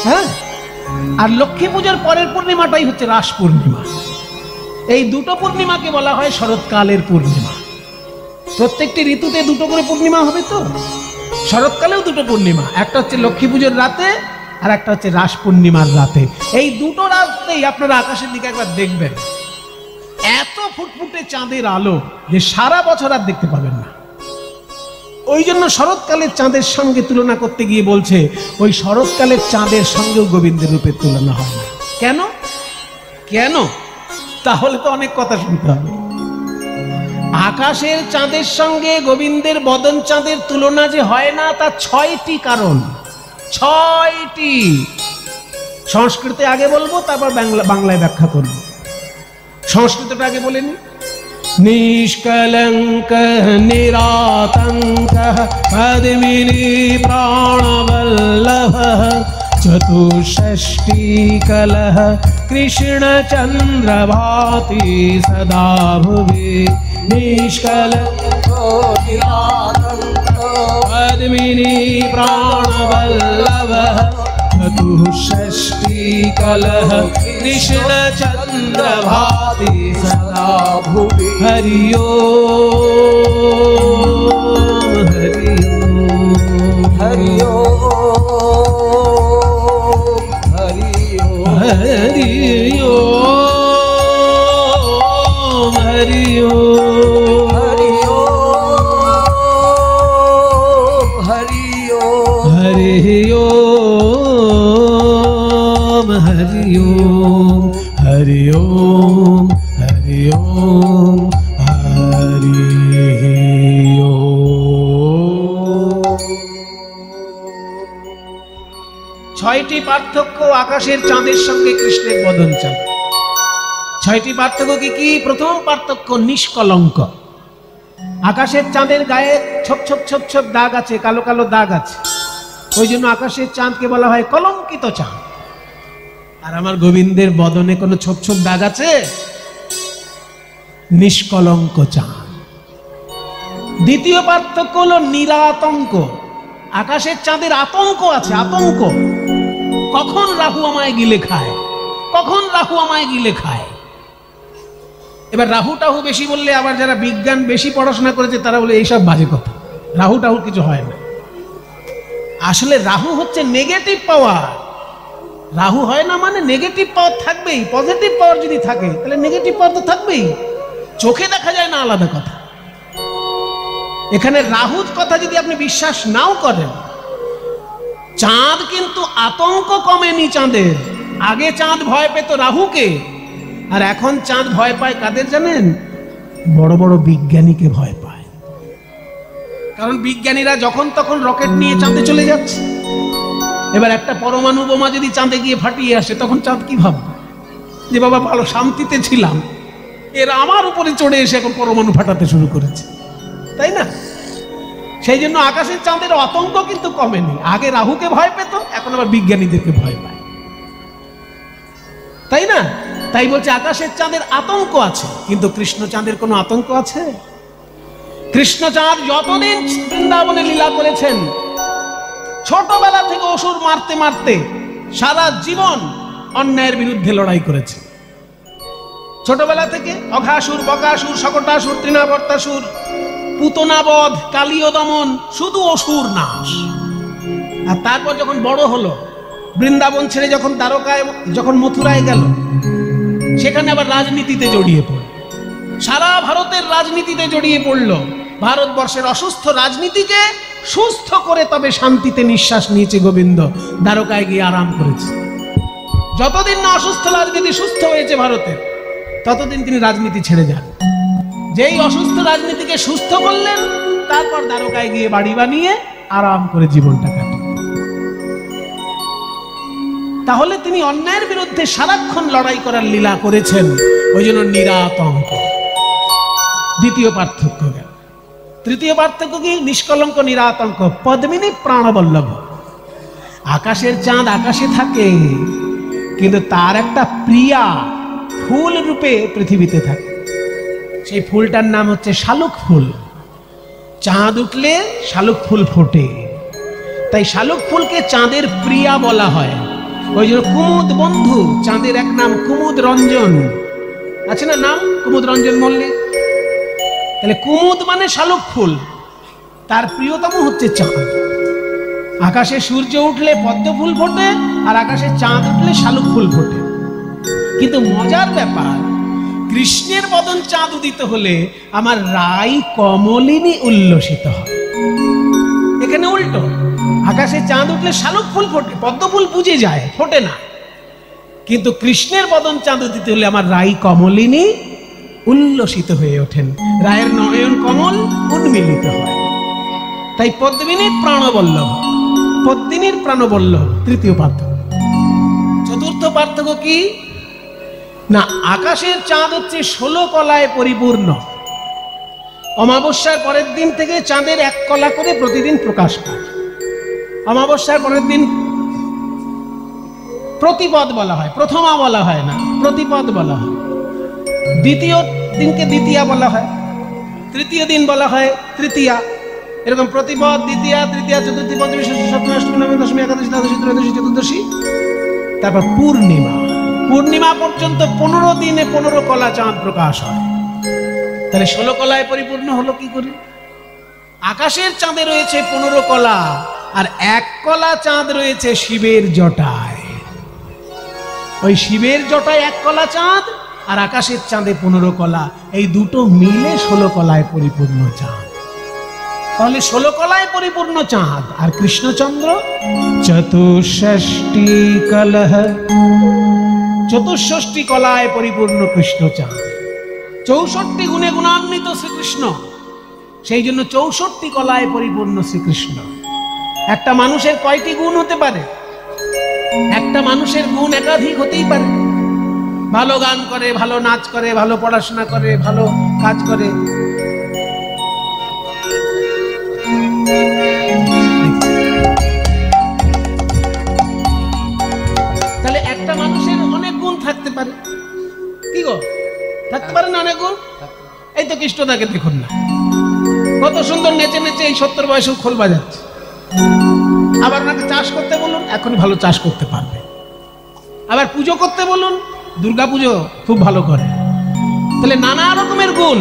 হ্যাঁ। আর লক্ষ্মী পুজোর পরের পূর্ণিমাটাই হচ্ছে রাস পূর্ণিমা। এই 2টো পূর্ণিমাকে বলা হয় শরৎকালের পূর্ণিমা। প্রত্যেকটি ঋতুতে 2টো করে পূর্ণিমা হবে তো, শরৎকালেও 2টো পূর্ণিমা, একটা হচ্ছে লক্ষ্মী পুজোর রাতে আর একটা হচ্ছে রাস পূর্ণিমার রাতে। এই 2টো রাতেই আপনারা আকাশের দিকে একবার দেখবেন, এত ফুটফুটে চাঁদের আলো যে সারা বছর আর দেখতে পাবেন না। ওই জন্য শরৎকালের চাঁদের সঙ্গে তুলনা করতে গিয়ে বলছে ওই শরৎকালের চাঁদের সঙ্গেও গোবিন্দের রূপের তুলনা হয় না। কেন? কেন? তাহলে তো অনেক কথা শুনতে হবে। আকাশের চাঁদের সঙ্গে গোবিন্দের বদন চাঁদের তুলনা যে হয় না, তার 6টি কারণ। 6টি। সংস্কৃতে আগে বলবো, তারপর বাংলায় ব্যাখ্যা করব। সংস্কৃতটা আগে বলে নি। নিষ্কলঙ্ক নিরাতঙ্ক পদ্মিনী প্রাণবল্লভ চতুষ্ষষ্টি কলহ কৃষ্ণ চন্দ্র ভাতি সদা ভুবি। নিষ্কলঙ্ক নিরাতঙ্ক পদ্মিনী প্রাণবল্লভ চতুষ্ষষ্টি কলহ কৃষ্ণ চন্দ্র ভাতি সদা ভুবি। হরি ওম হরি ওম হরি ওম হরি ওম হরি ওম হরি ওম হরি ওম হরি ওম হরি ওম হরি ওম হরি ওম হরি ওম হরি ওম। 6টি পার্থক্য আকাশের চাঁদের সঙ্গে কৃষ্ণের বদন চাঁদ। ছয়টি পার্থক্য কি কি? প্রথম পার্থক্য নিষ্কলঙ্ক। আকাশের চাঁদের গায়ে ছোপ ছোপ ছোপ ছোপ দাগ আছে, কালো কালো দাগ আছে, ওই জন্য আকাশের চাঁদকে বলা হয় কলঙ্কিত চাঁদ। আর আমার গোবিন্দের বদনে কোনো ছোপ ছোপ দাগ আছে? নিষ্কলঙ্ক চাঁদ। দ্বিতীয় পার্থক্য হলো নিরাতঙ্ক। আকাশের চাঁদের আতঙ্ক আছে, আতঙ্ক। কখন রাহু আমায় গিলে খায়, কখন রাহু আমায় গিলে খায়। এবার রাহু টাহু বেশি বললে আবার যারা বিজ্ঞান বেশি পড়াশোনা করেছে তারা বলে এইসব বাজে কথা, রাহু টাহু কিছু হয় না। আসলে রাহু হচ্ছে নেগেটিভ পাওয়ার। রাহু হয় না মানে নেগেটিভ পাওয়ার থাকবেই। পজিটিভ পাওয়ার যদি থাকে তাহলে নেগেটিভ পাওয়ার তো থাকবেই। চোখে দেখা যায় না, আলাদা কথা। এখানে রাহুর কথা যদি আপনি বিশ্বাস নাও করেন, চাঁদ কিন্তু আতঙ্ক কমেনি চাঁদের। আগে চাঁদ ভয় পেত রাহুকে, আর এখন চাঁদ ভয় পায় কাদের জানেন? বড় বড় বিজ্ঞানীকে ভয় পায়। কারণ বিজ্ঞানীরা যখন তখন রকেট নিয়ে চাঁদে চলে যাচ্ছে। এবার একটা পরমাণু বোমা যদি চাঁদে গিয়ে ফাটিয়ে আসে, তখন চাঁদ কি ভাববে? যে বাবা ভালো শান্তিতে ছিলাম, এরা আমার উপরে চড়ে এসে এখন পরমাণু ফাটাতে শুরু করেছে, তাই না? সেই জন্য আকাশের চাঁদের আতঙ্ক কিন্তু কমেনি। আগে রাহুকে ভয় পেত, এখন আবার বিজ্ঞানীদেরকে ভয় পায়, তাই না? তাই বলছে আকাশের চাঁদের আতঙ্ক আছে, কিন্তু কৃষ্ণ চাঁদের কোনো আতঙ্ক আছে? কৃষ্ণ চাঁদ যতদিন বৃন্দাবনে লীলা করেছেন, ছোটবেলা থেকে অসুর মারতে মারতে সারা জীবন অন্যায়ের বিরুদ্ধে লড়াই করেছে। ছোটবেলা থেকে অঘাসুর, বকাসুর, শকটাসুর, তৃণাবর্তাসুর, পুতনাবধ, কালীয় দমন, শুধু অসুর নাশ। আর তারপর যখন বড় হলো, বৃন্দাবন ছেড়ে যখন দ্বারকায়, যখন মথুরায় গেল, সেখানে আবার রাজনীতিতে জড়িয়ে পড়ল। সারা ভারতের রাজনীতিতে জড়িয়ে পড়ল। ভারতবর্ষের অসুস্থ রাজনীতিকে সুস্থ করে তবে শান্তিতে নিঃশ্বাস নিয়েছে গোবিন্দ। দ্বারকায় গিয়ে আরাম করেছে। যতদিন না অসুস্থ রাজনীতি সুস্থ হয়েছে ভারতের, ততদিন তিনি রাজনীতি ছেড়ে যান। যেই অসুস্থ রাজনীতিকে সুস্থ করলেন, তারপর দ্বারকায় গিয়ে বাড়ি বানিয়ে আরাম করে জীবনটা কাটান। তাহলে তিনি অন্যায়ের বিরুদ্ধে সারাক্ষণ লড়াই করার লীলা করেছেন, ওই জন্য নিরাতঙ্ক। দ্বিতীয় পার্থক্য গেল। তৃতীয় পার্থক্য কি? নিষ্কলঙ্ক নিরাতঙ্ক। পদ্মিনী প্রাণবল্লভ। আকাশের চাঁদ আকাশে থাকে, কিন্তু তার একটা প্রিয়া ফুল রূপে পৃথিবীতে থাকে। সেই ফুলটার নাম হচ্ছে শালুক ফুল। চাঁদ উঠলে শালুক ফুল ফোটে, তাই শালুক ফুলকে চাঁদের প্রিয়া বলা হয়। ওই জন্য কুমুদ বন্ধু, চাঁদের এক নাম কুমুদ রঞ্জন, আছে না নাম? কুমুদ রঞ্জন মল্লিক। তাহলে কুমুদ মানে শালুক ফুল, তার প্রিয়তম হচ্ছে চাঁদ। আকাশে সূর্য উঠলে পদ্ম ফুল ফোটে, আর আকাশে চাঁদ উঠলে শালুক ফুল ফোটে। কিন্তু মজার ব্যাপার, কৃষ্ণের বদন চাঁদ উদিত হলে আমার রাই কমলিনী উল্লসিত হয়। এখানে উল্টো, আকাশে চাঁদ উঠলে শালুক ফুল ফোটে, পদ্ম ফুল বুঝে যায়, ফোটে না। কিন্তু কৃষ্ণের বদন চাঁদ উদিত হলে আমার রাই কমলিনী উল্লসিত হয়ে ওঠেন, রায়ের নয়ন কমল উন্মিলিত হয়। তাই পদ্মিনীর প্রাণবল্লভ, পদ্মিনীর প্রাণবল্লভ তৃতীয় পার্থক্য। চতুর্থ পার্থক্য কি না? আকাশের চাঁদ হচ্ছে 16 কলায় পরিপূর্ণ। অমাবস্যার পরের দিন থেকে চাঁদের 1 কলা করে প্রতিদিন প্রকাশ পায়। অমাবস্যার পরের দিন প্রতিপদ বলা হয়, প্রথমা বলা হয় না, প্রতিপদ বলা হয়। দ্বিতীয় দিনকে দ্বিতীয়া বলা হয়, তৃতীয় দিন বলা হয় তৃতীয়া। এরকম প্রতিপদ, দ্বিতীয়া, তৃতীয়া, চতুর্থী, পঞ্চমী, ষষ্ঠী, সপ্তমী, অষ্টমী, নবমী, দশমী, একাদশী, দ্বাদশী, ত্রয়োদশী, চতুর্দশী, তারপর পূর্ণিমা। পূর্ণিমা পর্যন্ত 15 দিনে 15 কলা চাঁদ প্রকাশ হয়। তাহলে 16 কলায় পরিপূর্ণ হলো কি করে? আকাশের চাঁদে রয়েছে 15 কলা, আর 1 কলা চাঁদ রয়েছে শিবের জটায়। ওই শিবের জটায় 1 কলা চাঁদ, আর আকাশের চাঁদে 15 কলা, এই দুটো মিলে 16 কলায় পরিপূর্ণ চাঁদ। তাহলে 16 কলায় পরিপূর্ণ চাঁদ। আর কৃষ্ণচন্দ্র চতুষ্ষষ্টি কলহ, 64 কলায় পরিপূর্ণ কৃষ্ণ চাঁদ। 64 গুণে গুণান্বিত শ্রীকৃষ্ণ, সেই জন্য 64 কলায় পরিপূর্ণ শ্রীকৃষ্ণ। একটা মানুষের কয়টি গুণ হতে পারে? একটা মানুষের গুণ একাধিক হতেই পারে। ভালো গান করে, ভালো নাচ করে, ভালো পড়াশোনা করে, ভালো কাজ করে। তাহলে একটা মানুষের অনেক গুণ থাকতে পারে, কি গো থাকতে পারে না অনেক গুণ? এই তো কৃষ্ণদাকে দেখুন না, কত সুন্দর নেচে নেচে এই 70 বয়সেও খোল বাজাচ্ছে। আবার ওনাকে চাষ করতে বলুন, এখনই ভালো চাষ করতে পারবে। আবার পুজো করতে বলুন, দুর্গা পুজো খুব ভালো করে। তাহলে নানা রকমের গুণ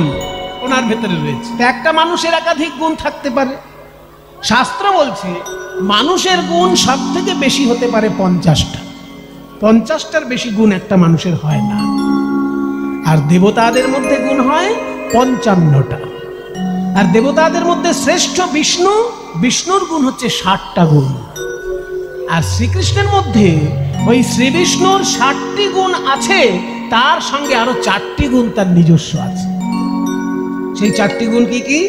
ওনার ভেতরে রয়েছে। একটা মানুষের একাধিক গুণ থাকতে পারে। শাস্ত্র বলছে মানুষের গুণ সব থেকে বেশি হতে পারে 50টা। 50টার বেশি গুণ একটা মানুষের হয় না। আর দেবতাদের মধ্যে গুণ হয় 55টা। আর দেবতাদের মধ্যে শ্রেষ্ঠ বিষ্ণু, বিষ্ণুর গুণ হচ্ছে 60টা গুণ। আর শ্রীকৃষ্ণের মধ্যে ওই শ্রী বিষ্ণুর 60টি গুণ আছে, তার সঙ্গে আরো 4টি গুণ তার নিজস্ব আছে। সেই 4টি গুণ কি কি?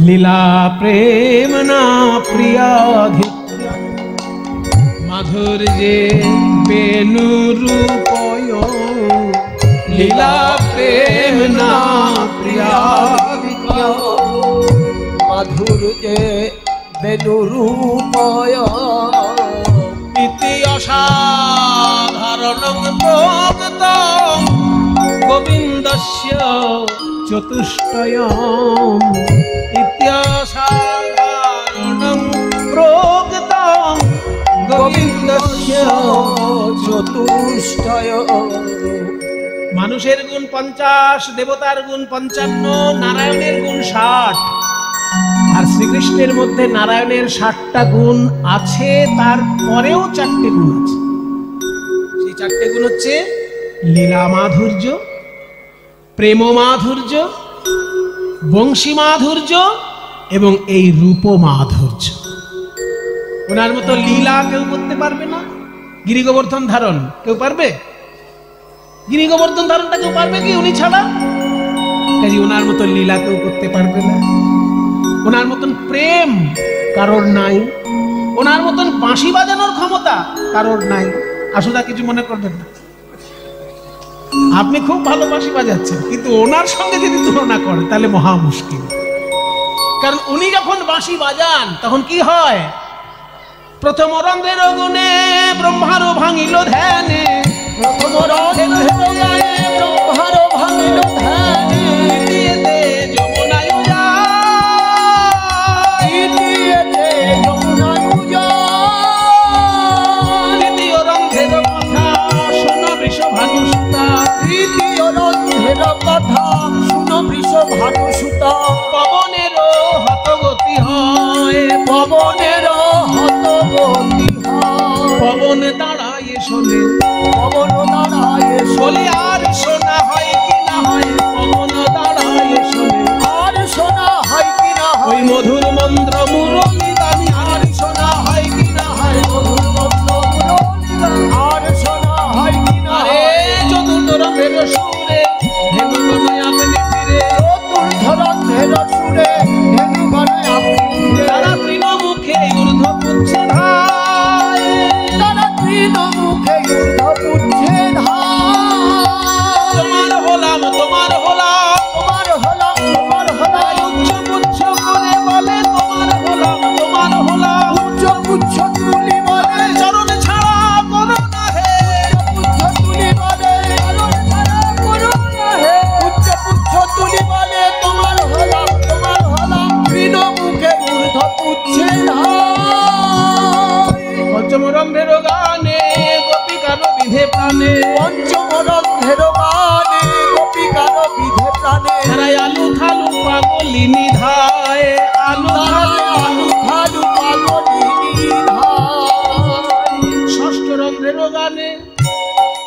লীলা প্রেম না প্রিয়াধিক্য, মাধুর্যে বেনুরূপয়, লীলা প্রেম না প্রিয়াধিক্য, মাধুর্যে বেনুরূপয়, ইতি অসাধারণং প্রোক্তং গোবিন্দস্য চতুষ্টয়ম, ইতি অসাধারণং প্রোক্তং গোবিন্দস্য চতুষ্টয়। মানুষের গুণ 50, দেবতার গুণ 55, নারায়ণের গুণ 60। আর শ্রীকৃষ্ণের মধ্যে নারায়ণের 60টা গুণ আছে, তারপরেও 4টে গুণ আছে। সেই 4টে গুণ হচ্ছে লীলা মাধুর্য, প্রেম মাধুর্য, বংশী মাধুর্য এবং এই রূপ মাধুর্য। ওনার মতো লীলা কেউ করতে পারবে না। গিরি গোবর্ধন ধারণ কেউ পারবে? গিরি গোবর্ধন ধারণটা কেউ পারবে কি উনি ছাড়া? কাজে ওনার মতো লীলা কেউ করতে পারবে না। ওনার মতন প্রেম কারোর নাই। ওনার মতন বাঁশি বাজানোর ক্ষমতা কারোর নাই। আসলে কিছু মনে করবেন না, আপনি খুব ভালো বাঁশি বাজাচ্ছেন, কিন্তু ওনার সঙ্গে যদি তুলনা করেন তাহলে মহা মুশকিল। কারণ উনি যখন বাঁশি বাজান তখন কি হয়? প্রথম রন্ধ্রের গুণে ব্রহ্মারও ভাঙিল ধ্যানে, প্রথম রন্ধ্রের গুণে ব্রহ্মার ভাঙিল ধ্যানে, দ্বিতীয়তে যমুনায় যায়, দ্বিতীয়তে যমুনায় যায়, তৃতীয় রন্ধ্রের কথা শোনো বৃষভানুসুতা, তৃতীয় রন্ধ্রের কথা শুনো বৃষভানুসুতা, পবনেরও হতগতি হয়, পবনেরও হতগতি হয়, পবন দাঁড়ায় শোনে, পবন দাঁড়ায় বলি আর শোনা হয় কি না হয়, পবন দাঁড়ায় শোনে, আর শোনা হয় কি না ওই হয়, মধুর মন্ত্র মুরলী দানি আর শোনা হয় কি না হয়, মধুর মন্ত্র মুরলীগান আর শোনা হয় কি না আরে হয়, চতুর্থ রথের সুরে ধেনু গণে আপনি ফিরে, চতুর্থ রথের সুরে ধেনু গণে আপনি ফিরে, তারা তৃণমুখে ঊর্ধ্ব পুচ্ছে ধায়, তারা তৃণমুখে ঊর্ধ্ব পুচ্ছে ধায়, তোমার হলাম তোমার হলাম, তোমার হলাম তোমার হলাম, উচ্চ পুচ্ছ করে বলে তোমার হলাম তোমার হলাম, উচ্চ পুচ্ছ তুলি বলে চরণ ছাড়া করো না হে, পুচ্ছ তুলি বলে চরণ ছাড়া করো না হে, উচ্চ পুচ্ছ তুলি বলে তোমার হলাম তৃণমুখে ঊর্ধ্ব পুচ্ছে ধায়, পঞ্চম রন্ধ্রের গানে গোপিকার বিধে প্রাণে, পঞ্চম রন্ধ্রের গানে গোপিকার বিধে প্রাণে, তারাই আলু থালু পাগলি নিধায়, আলু থালু আলু থালু পাগলিনী ধায়, ষষ্ঠ রন্ধ্রের গানে,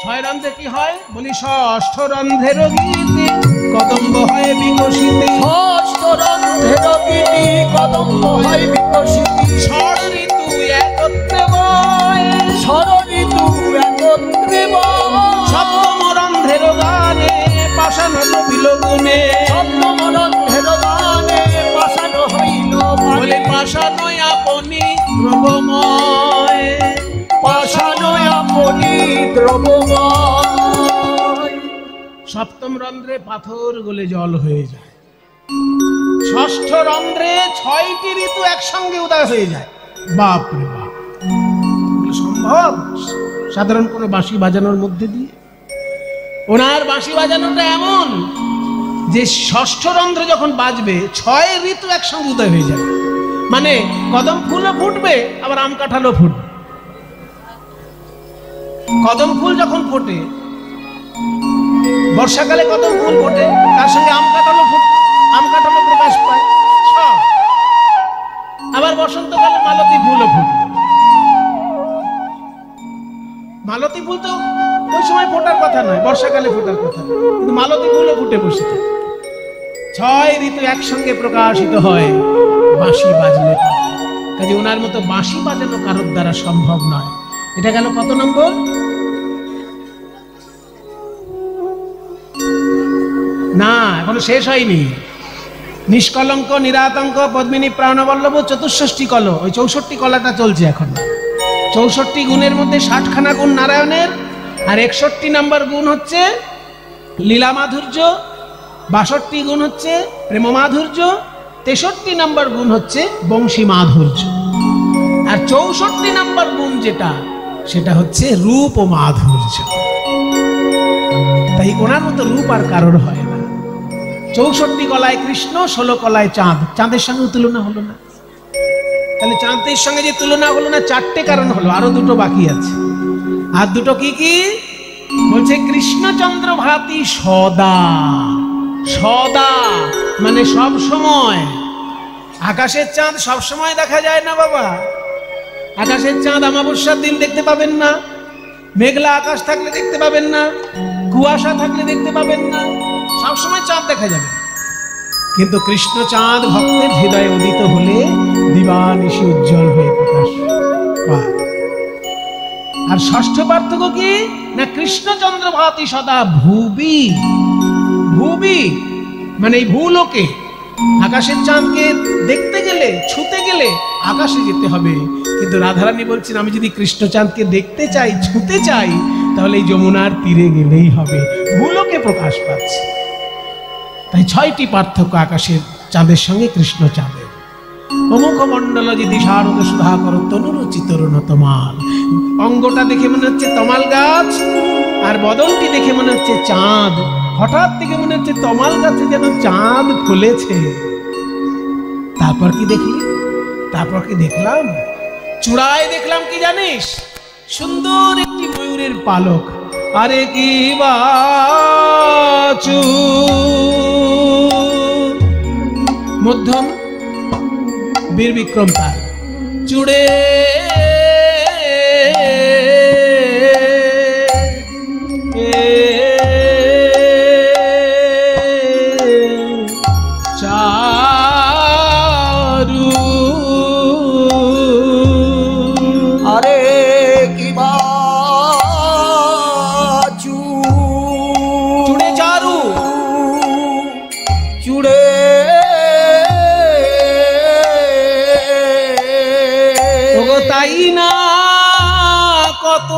6 রন্ধ্রে কি হয় বলি? ষষ্ঠ রন্ধ্রের গীতে কদম্ব হয় বিকশিতে, ষষ্ঠ রন্ধ্রের গীতি কদম্ব হয় বিকশিতি, ষড় ঋতু একত্রে বয়, ষড় ঋতু একত্রে বয়, সপ্তম রন্ধ্রের গানে পাষাণ হইল গুণে, সপ্তম রন্ধ্রের গানে পাষাণ হইল বলে পাষাণ আপনি দ্রবময়, পাষাণ আপনি দ্রব সপ্তম রন্ধ্রে পাথর গলে জল হয়ে যায়, ষষ্ঠ রন্ধ্রে 6টি ঋতু একসঙ্গে উদয় হয়ে যায়। বাপ রে বাপ, সম্ভব সাধারণ কোনো বাঁশি বাজানোর মধ্যে দিয়ে? ওনার বাঁশি বাজানোটা এমন যে ষষ্ঠ রন্ধ্র যখন বাজবে 6 ঋতু একসঙ্গে উদয় হয়ে যাবে। মানে কদম ফুলও ফুটবে, আবার আম কাঁঠালও ফুটবে। কদম ফুল যখন ফোটে, বর্ষাকালে কদম ফুল ফোটে, তার সঙ্গে আম কাঁঠালও প্রকাশ পায় সব। আবার বসন্তকালে মালতী ফুলও ফুটবে। মালতী ফুল তো ওই সময় ফোটার কথা নয়, বর্ষাকালে ফোটার কথা, কিন্তু মালতী ফুলও ফুটে বসে থাকে। 6 ঋতু একসঙ্গে প্রকাশিত হয় বাঁশি বাজলে। কাজে ওনার মতো বাঁশি বাজানো কারোর দ্বারা সম্ভব নয়। এটা গেল কত নম্বর? না, এখনো শেষ হয়নি। নিষ্কলঙ্ক, নিরাতঙ্ক, পদ্মিনী, প্রাণবল্লভ, 64 কল, ওই 64 কলাটা চলছে এখন। 64 গুণের মধ্যে 60খানা গুণ নারায়ণের, আর 61 নম্বর গুণ হচ্ছে লীলা মাধুর্য, 62 গুণ হচ্ছে প্রেম মাধুর্য, 63 নম্বর গুণ হচ্ছে বংশী মাধুর্য, আর 64 নম্বর গুণ যেটা, সেটা হচ্ছে রূপ ও মাধুর্য। তাই ওনার মতো রূপ আর কারোর হয় না। 64 কলায় কৃষ্ণ, 16 কলায় চাঁদ। চাঁদের সঙ্গে তুলনা হলো না। তাহলে চাঁদের সঙ্গে যে তুলনা হলো না, 4টে কারণ হলো, আরো 2টো বাকি আছে। আর 2টো কি কি বলছে? কৃষ্ণচন্দ্র ভাতি সদা। সদা মানে সব সময়। আকাশের চাঁদ সব সময় দেখা যায় না বাবা। আকাশের চাঁদ অমাবস্যার দিন দেখতে পাবেন না, মেঘলা আকাশ থাকলে দেখতে পাবেন না, কুয়াশা থাকলে দেখতে পাবেন না, সবসময় চাঁদ দেখা যাবে। কিন্তু কৃষ্ণ চাঁদ ভক্তের হৃদয়ে উদিত হলে দিবানিশি উজ্জ্বল হয়ে প্রকাশ পায়। আর ষষ্ঠ পার্থক্য কি না? কৃষ্ণচন্দ্র ভাতি সদা ভুবি। ভুবি মানে এই ভূলোকে। আকাশের চাঁদকে দেখতে গেলে, ছুতে গেলে আকাশে যেতে হবে। কিন্তু রাধারানী বলছেন, আমি যদি কৃষ্ণ চাঁদকে দেখতে চাই, ছুতে চাই, তাহলে এই যমুনার তীরে গেলেই হবে, ভূলোকে প্রকাশ পাচ্ছে। তাই 6টি পার্থক্য আকাশের চাঁদের সঙ্গে কৃষ্ণ চাঁদের। অমুখ মণ্ডল যদি শারদ সুধাকর তনুরুচি তরুণ তমাল। অঙ্গটা দেখে মনে হচ্ছে তমাল গাছ, আর বদনটি দেখে মনে হচ্ছে চাঁদ। হঠাৎ থেকে মনে হচ্ছে তমাল গাছে যেন চাঁদ খুলেছে। তারপর কি দেখলি? তারপর কি দেখলাম? চূড়ায় দেখলাম কি জানিস? সুন্দর একটি ময়ূরের পালক। আরে কি বাচু, মধ্যম বীর বিক্রম তার। চূড়ে চারু। আরে কি বাচু, চূড়ে চারু, চূড়ে ওগো তাই না কত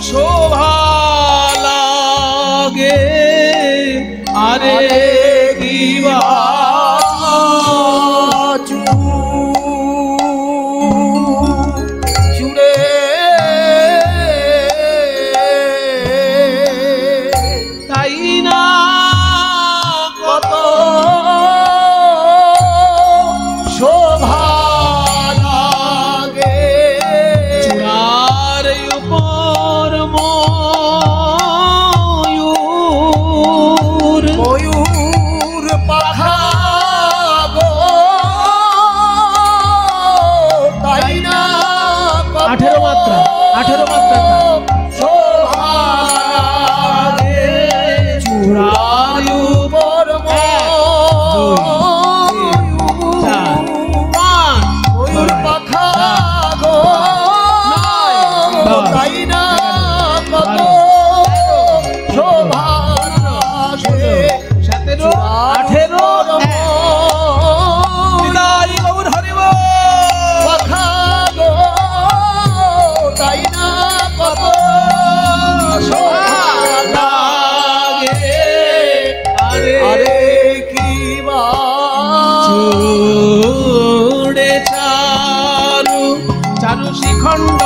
শোভা লাগে। আরে কি বাচু, চূড়ে তাই না কত শোভা লাগে। চূড়ার উপর ময়ূর, ময়ূর পাখা গো, তাই না 18 মাত্রা, 18 মাত্রা শোভা লাগে। চূড়ার উপর ময়ূর পাখা গো, তাই না কত শোভা লাগে। 17, 18 পাখা গো, তাই না চারু শিখণ্ড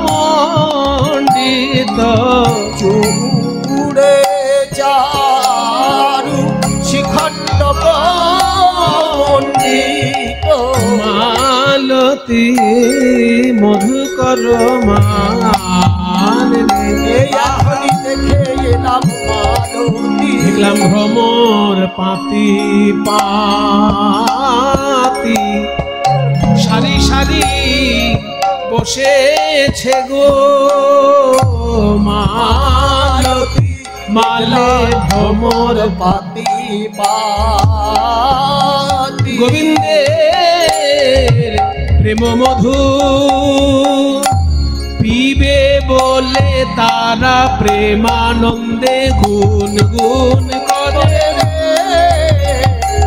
মণ্ডিত চূড়ে চারু শিখণ্ড মণ্ডিত মালতী মধুকর মান এই এখনই দেখে এলাম মালতী দেখলাম ভ্রমর পাতি পাতি সারি সারি বসেছে গো মালতী মালে ভ্রমর পাতি পাতি গোবিন্দের প্রেম মধু পিবে বলে তারা প্রেমানন্দে গুন গুন করে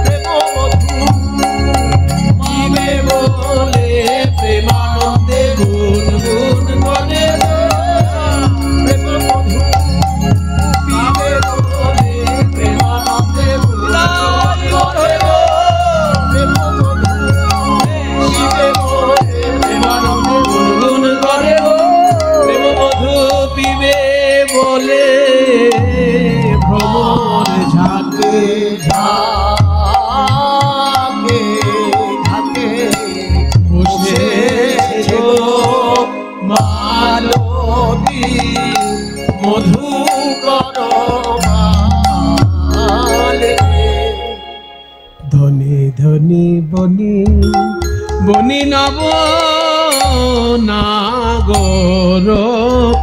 প্রেম মধু পিবে বলে প্রেমানন্দে গুন গুন করে প্রেম মধু পিবে বলে প্রেমানন্দে গুন করে প্রেম মধু শিবে বলে প্রেমানন্দে গুন গুন করে প্রেম মধু পিবে বলে ভ্রমর ঝাঁকে ঝাঁকে ঝাঁকে বসেছে গো মালতী মধুকর মালে ধনী ধনী বনি বনি নব নাগর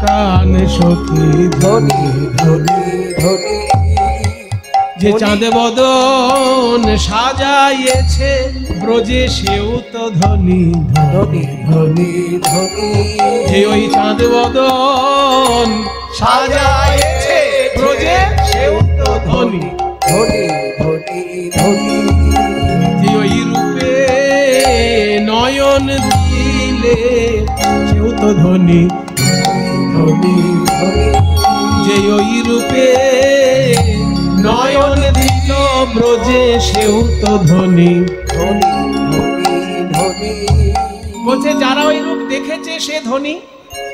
কান সখী ধনী ধনী ধনী যে চাঁদ বদন সাজাইয়েছে ব্রজে সেও তো ধনী ধনী ধনী ধনী যে ওই চাঁদ বদন সাজাইয়েছে ব্রজে সেও তো ধনী ধনী ধনী ধনী যে ওই রূপে নয়ন দিলে সেও তো ধনী ধনী ধনী যে ওই রূপে নয়ন দিল ব্রজে সেও তো ধনী ধনী ধনী ধনী বলছে যারা ওই রূপ দেখেছে সে ধনী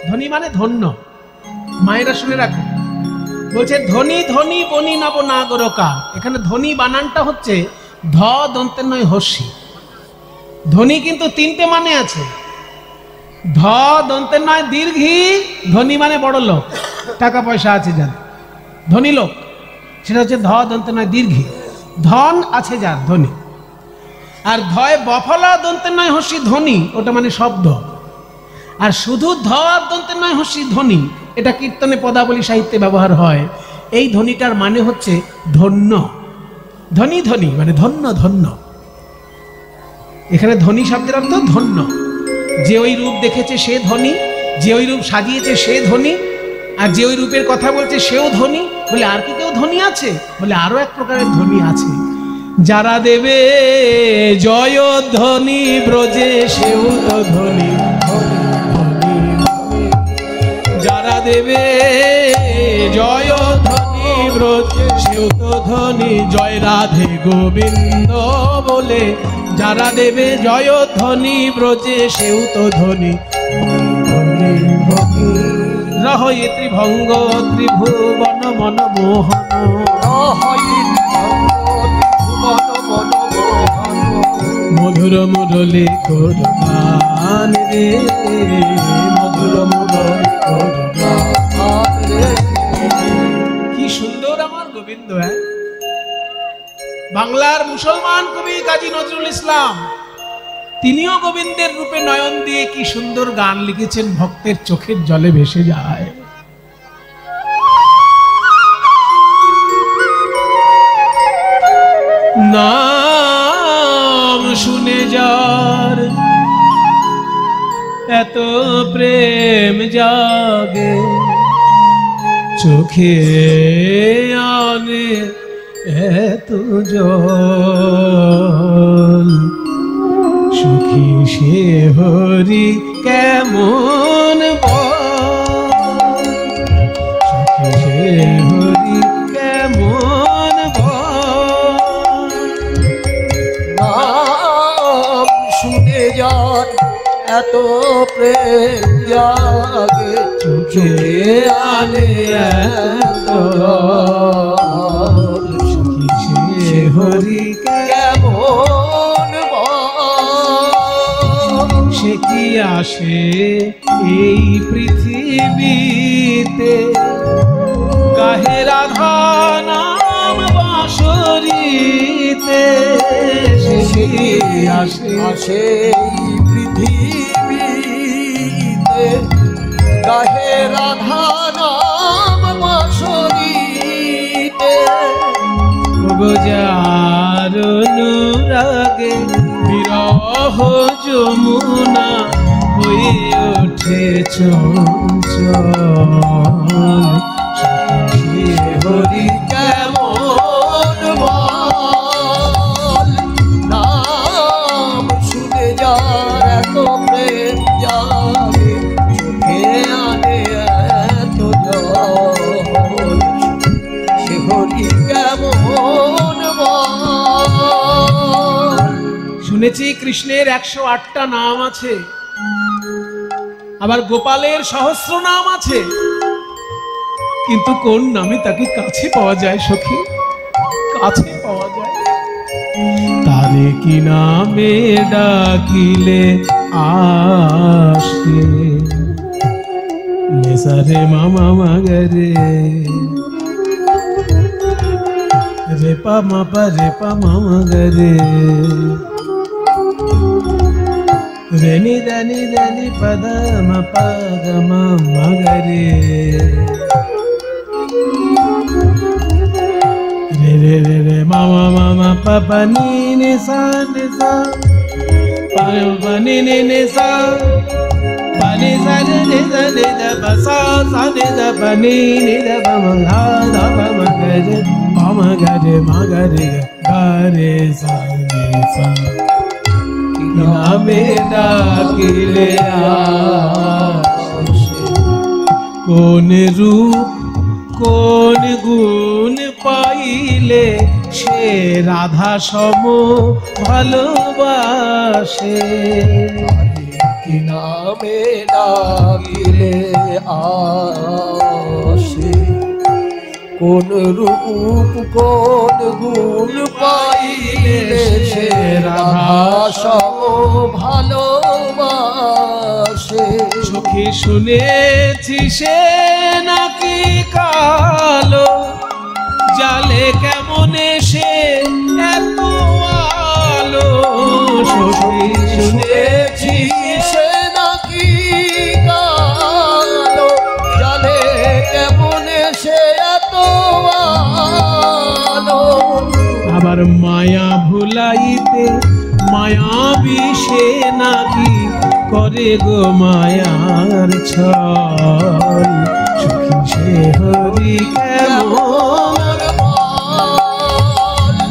ধনী মানে ধন্য মায়েরা শুনে রাখো বলছে ধনী ধনী বনি নব নাগরকা এখানে ধনী বানানটা হচ্ছে ধ দন্তের নয় হস্যি ধনী কিন্তু তিনটে মানে আছে ধ দন্তের নয় দীর্ঘি ধনী মানে বড় লোক টাকা পয়সা আছে যার ধনী লোক সেটা হচ্ছে ধ দন্তের নয় দীর্ঘি ধন আছে যার ধনী আর ধয় বফলা দন্তের নয় হস্যি ধনী ওটা মানে শব্দ আর শুধু ধ দন্তের নয় হস্যি ধনী এটা কীর্তনে পদাবলী সাহিত্যে ব্যবহার হয় এই ধ্বনিটার মানে হচ্ছে ধন্য ধনী ধনী মানে ধন্য ধন্য এখানে ধনী শব্দের অর্থ ধন্য যে ওই রূপ দেখেছে সে ধনী যে ওই রূপ সাজিয়েছে সে ধনী আর যে ওই রূপের কথা বলছে সেও ধনী বলে আর কি কেউ ধনী আছে বলে আরো এক প্রকারের ধনী আছে যারা দেবে জয় ধ্বনি ব্রজে সেও তো ধনী যারা দেবে জয় ধ্বনি ব্রজে সেও তো ধনী জয় রাধে গোবিন্দ বলে যারা দেবে জয় ধ্বনি ব্রজে সেও তো ধনী রহয়ে ত্রিভঙ্গ ত্রিভুবন মন মোহন মধুর মুরলী করবান রে মধুর মুরলী করবান রে কি সুন্দর আমার গোবিন্দ বাংলার মুসলমান কবি কাজী নজরুল ইসলাম তিনিও গোবিন্দের রূপে নয়ন দিয়ে কি সুন্দর গান লিখেছেন ভক্তের চোখের জলে ভেসে যায় নাম শুনে যার এত প্রেম জাগে চোখে আনে এত জল সুখী সে হরি কেমন সুখী সে হরি কেমন নাম শুনে যান এত প্রেম জাগে চোখে আনে এত জল। সে হরি কেমন সে কি আসে এই পৃথিবীতে, গাহে রাধা নাম বাঁশরীতে। সে কি আসে আসে পৃথিবীতে, গাহে রাধা নাম বাঁশরীতে। যার অনুরাগে বিরহ যমুনা হয়ে ওঠে চঞ্চল। সে হরি কেমন বল, নাম শুনে যার এত প্রেম জাগে চোখে আনে এত জল। সে হরি কেমন বল। শুনেছি কৃষ্ণের 108টা নাম আছে, আবার গোপালের সহস্র নাম আছে, কিন্তু কোন নামে তাকে কাছে পাওয়া যায় সখী, কাছে পাওয়া যায়? তারে কি নামে ডাকিলে আসে, নেসারে মামা মাগরে রে পা মা পা রে পা মামা গরে, রেনি দানি দানি পদ ম পদ ম মগরে, রে রে রে রে মামা মামা পাপা নি নি সা নি সা, পাপা নি নি নি সা, পানি সা নি নি সা নি দ পা সা সা নি দ পা নি নি দ পা ম ধা দ পা ম গরে, পা ম গরে ম গরে গরে সা নি সা। নামে ডাকিলে আসে, কোন রূপ কোন গুণ পাইলে সে রাধা সম ভালোবাসে। কি নামে ডাকিলে আসে, কোন রূপ কোন গুণ পাইলে সে রাধা সম ভালোবাসে। সখী শুনেছি সে নাকি কালো, জালে কেমনে সে এত আলো। সখী শুনেছি সে নাকি কালো, জালে কেমনে সে এত আলো। আবার মায়া ভুলাইতে মায়া বিষে নাকি করে গো মায়ার ছল। সখী সে হরি কেমন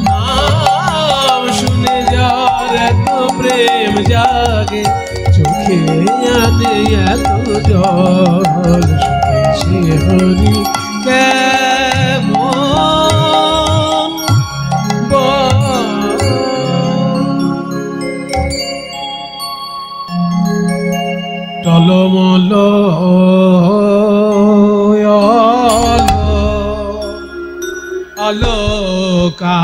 নাম শুনে যার এত প্রেম জাগে চোখে আনে এত জল। সখী সে হরি কেমন টলমল অলকা,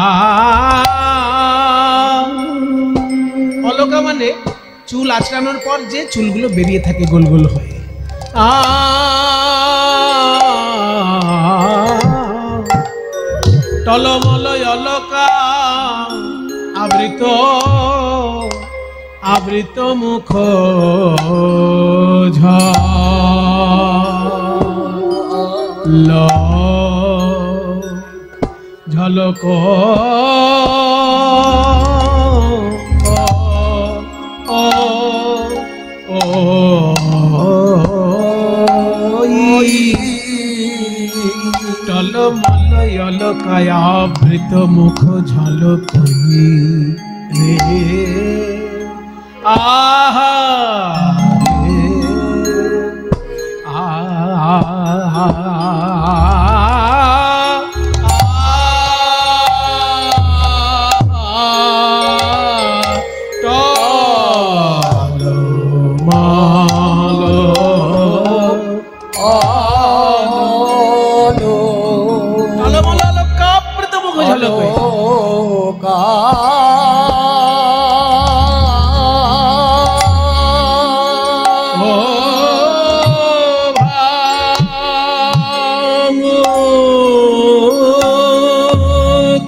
অলকা মানে চুল আঁচড়ানোর পর যে চুলগুলো বেরিয়ে থাকে গোল গোল হয়ে। টলমল অলকা আবৃত আবৃত মুখ ঝল ঝলক টলমল অলকায় আবৃত মুখ ঝলক রে আহা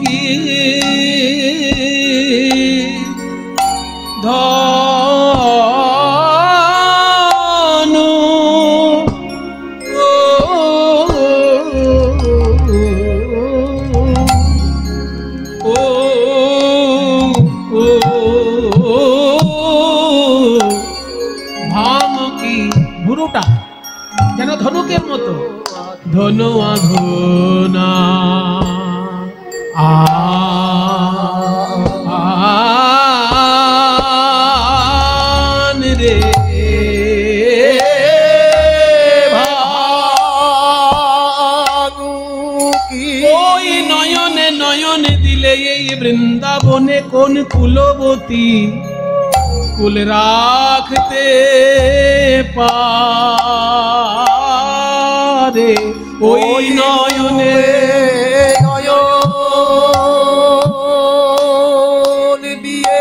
কি ধনু ভুরুটা যেন ধনুকের মতো ধনু আঘোনা আন রে ওই নয়নে নয়নে দিলে এই বৃন্দাবনে কোন কুলবতী কুল রাখতে পারে ওই নয়নে নয়ন দিয়ে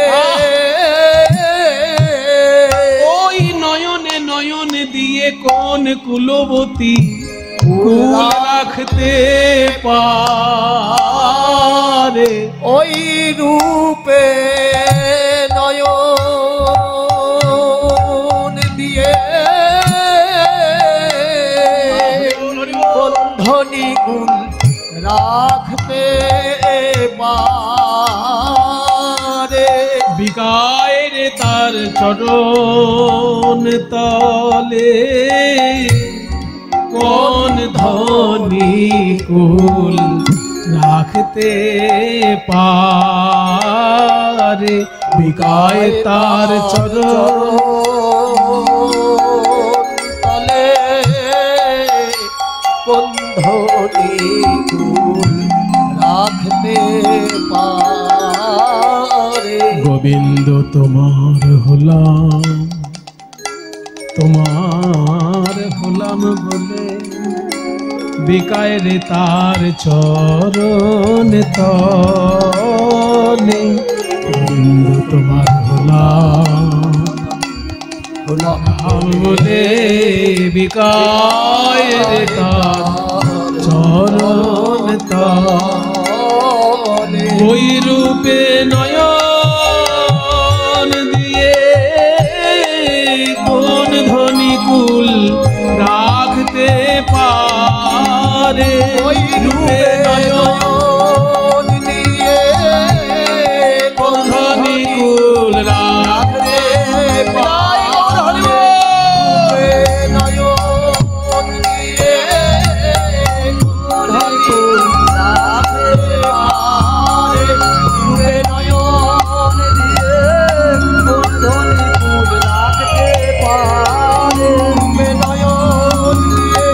ওই নয়নে নয়নে দিয়ে কোন কুলবতী কুল রাখতে পারে ওই রূপে নয়ন দিয়ে বন্ধনী কুল রাখতে পারে বিকায় রে তার চরণ তলে কোন ধনী কুল রাখতে পারে বিকায় তার চরণ তলে কোন ধনী কুল রাখতে পারে গোবিন্দ তোমার হলাম বলে বিকায় রে তার চরণ তলে গোবিন্দ তোমার হলাম বলে বিকায় রে তার চরণ তলে ওই রূপে নয়ন দিয়ে কোন ধনী কুল রাখতে পারে ওই রূপে নয়ন দিয়ে কোন ধনী কুল রাখতে পারে নয়ন দিয়ে ধনী কুল রাখতে পারে রূপে নয়ন দিয়ে ধনী কুল রাখতে পারে রূপে নয়ন দিয়ে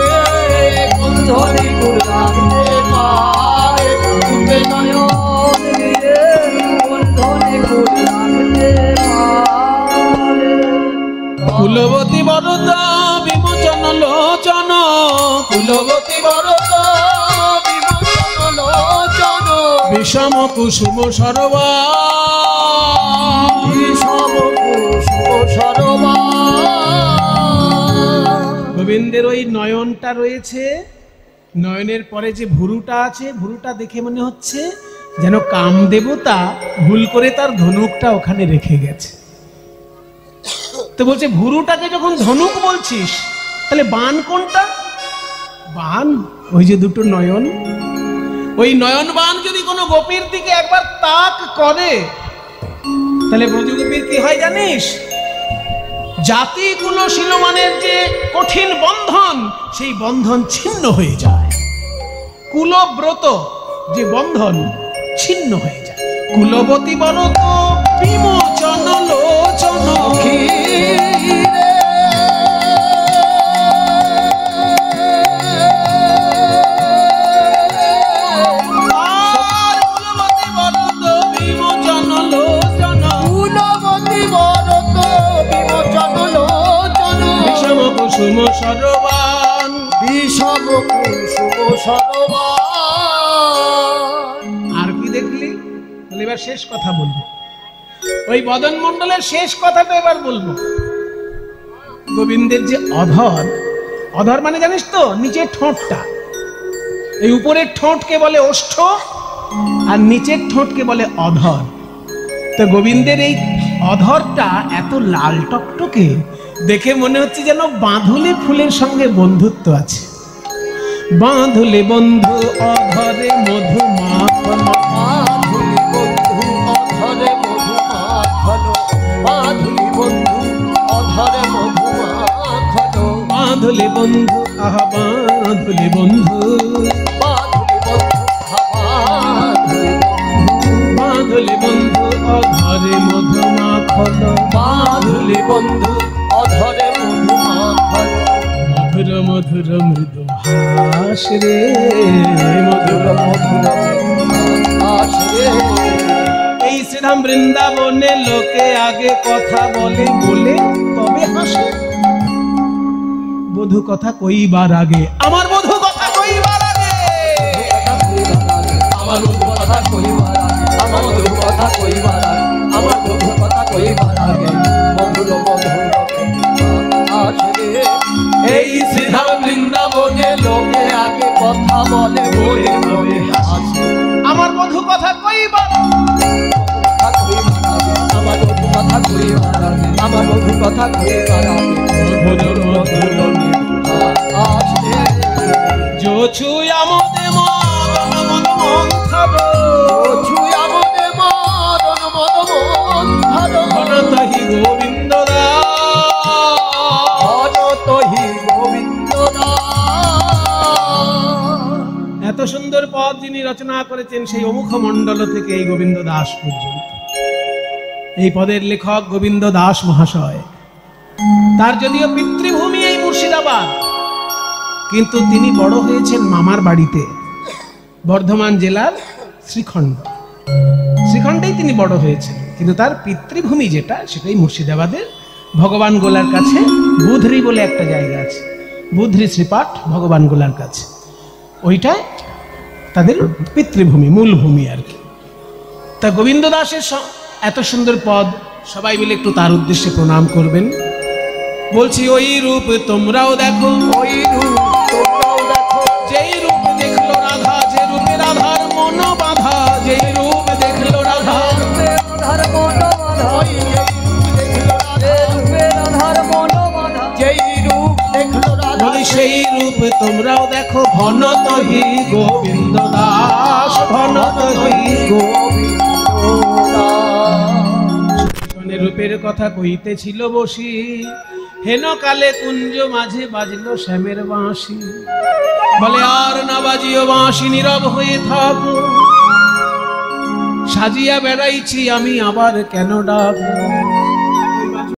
ধনী কুল রাখতে পারে রূপে নয়ন দিয়ে ধনী কুল রাখতে পারে কুলবতী বরদা বিমোচন লোচন কুলবতী বরদা বিমোচন লোচন বিষম কুসুম সরবা বিষম কুসুম সরবা গোবিন্দের ওই নয়নটা রয়েছে নয়নের পরে যে ভুরুটা আছে ভুরুটা দেখে মনে হচ্ছে যেন কামদেবতা ভুল করে তার ধনুকটা ওখানে রেখে গেছে তো বলছে ভুরুটাকে যখন ধনুক বলছিস তাহলে বান কোনটা বান ওই যে দুটো নয়ন ওই নয়ন বান যদি কোনো গোপীর দিকে একবার তাক করে তাহলে ব্রজগোপীর কি হয় জানিস জাতি কুলশীলমানের যে কঠিন বন্ধন সেই বন্ধন ছিন্ন হয়ে যায় কুলব্রত যে বন্ধন ছিন্ন হয়ে যায় কুলবতী বরত বিমোচন লোচন কুসুম সরবান বিষম কুসুম সরবান আর কি দেখলি এবার শেষ কথা বলবো ওই বদন মণ্ডলের শেষ কথাটা এবার বলবো গোবিন্দের যে অধর, অধর মানে জানিস তো নিচের ঠোঁটটা, এই উপরের ঠোঁটকে বলে ওষ্ঠ আর নিচের ঠোঁটকে বলে অধর। তো গোবিন্দের এই অধরটা এত লাল টকটকে, দেখে মনে হচ্ছে যেন বাঁধুলি ফুলের সঙ্গে বন্ধুত্ব আছে। বাঁধুলি বন্ধু অধরে মধু মাখনো, বাঁধুলি বন্ধু অধরে মধু মাখনো, বাঁধুলি বন্ধু অধরে মধু মাখনো, বাঁধুলি বন্ধু আহা বাঁধুলি বন্ধু, বাঁধুলি বন্ধু বাঁধুলি বন্ধু অধরে মধু মাখনো, বাঁধুলি বন্ধু অধরে মধু মাখনো, মধুর মধুর মৃদু হাস রে, মধুর মধুর আসরে। এই শ্রীরাম বৃন্দাবনে লোকে আগে কথা বলে বলে তবে হাসে, বধূ কথা কইবার আগে আমার বধূ কথা কইবার আগে, আমার বধূ কথা কইবার আগে, আমার বধূ কথা কইবার আগে, আমার বধূ কথা কইবার আগে, মধুর মধুর আসরে। এই শ্রীধাম বৃন্দাবনে লোকে আগে কথা বলে বলে বলে হাসে, আমার বধূ কথা কইবার কথা কইবার আগে, আমার বধূ কথা কইবার আগে, আমার বধূ কথা কইবার আগে, মধুর মধুর আসরে। जो छुया मोदे मदन मद मंथर, ছুঁয়া মনে মদন মদ মন্থর, অনতহি গোবিন্দ দাস। অনতহি গোবিন্দ দাস। এত সুন্দর পদ যিনি রচনা করেছেন সেই অমুখ মণ্ডল থেকে এই গোবিন্দ দাস পর্যন্ত, এই পদের লেখক গোবিন্দ দাস মহাশয়। তার যদিও পিতৃভূমি এই মুর্শিদাবাদ, কিন্তু তিনি বড় হয়েছেন মামার বাড়িতে, বর্ধমান জেলার শ্রীখণ্ড, শ্রীখণ্ডেই তিনি বড় হয়েছেন, কিন্তু তার পিতৃভূমি যেটা সেটাই মুর্শিদাবাদের ভগবান গোলার কাছে বুধরি বলে একটা জায়গা আছে, বুধরি শ্রীপাঠ ভগবান গোলার কাছে, ওইটাই তাদের পিতৃভূমি, মূল ভূমি আর কি। তা গোবিন্দ দাসের এত সুন্দর পদ, সবাই মিলে একটু তার উদ্দেশ্যে প্রণাম করবেন। বলছি ওই রূপ তোমরাও দেখো, ওই রূপ তোমরাও দেখো, যেই রূপ দেখলো রাধা, যে রূপে রাধার মন বাঁধা, যেই রূপ দেখলো রাধা, রাধার মন বাঁধা, রাধার মন বাঁধা, যেই রূপ দেখলো রাধা, বলি সেই রূপ তোমরাও দেখো, ভনতহি গোবিন্দ দাস, ভনতহি গোবিন্দ দাস। রূপের কথা কইতেছিল বসি, হেন কালে কুঞ্জ মাঝে বাজলো শ্যামের বাঁশি, বলে আর না বাজিও বাঁশি, নীরব হয়ে থাকো, সাজিয়া বেড়াইছি আমি আবার কেন ডাকো।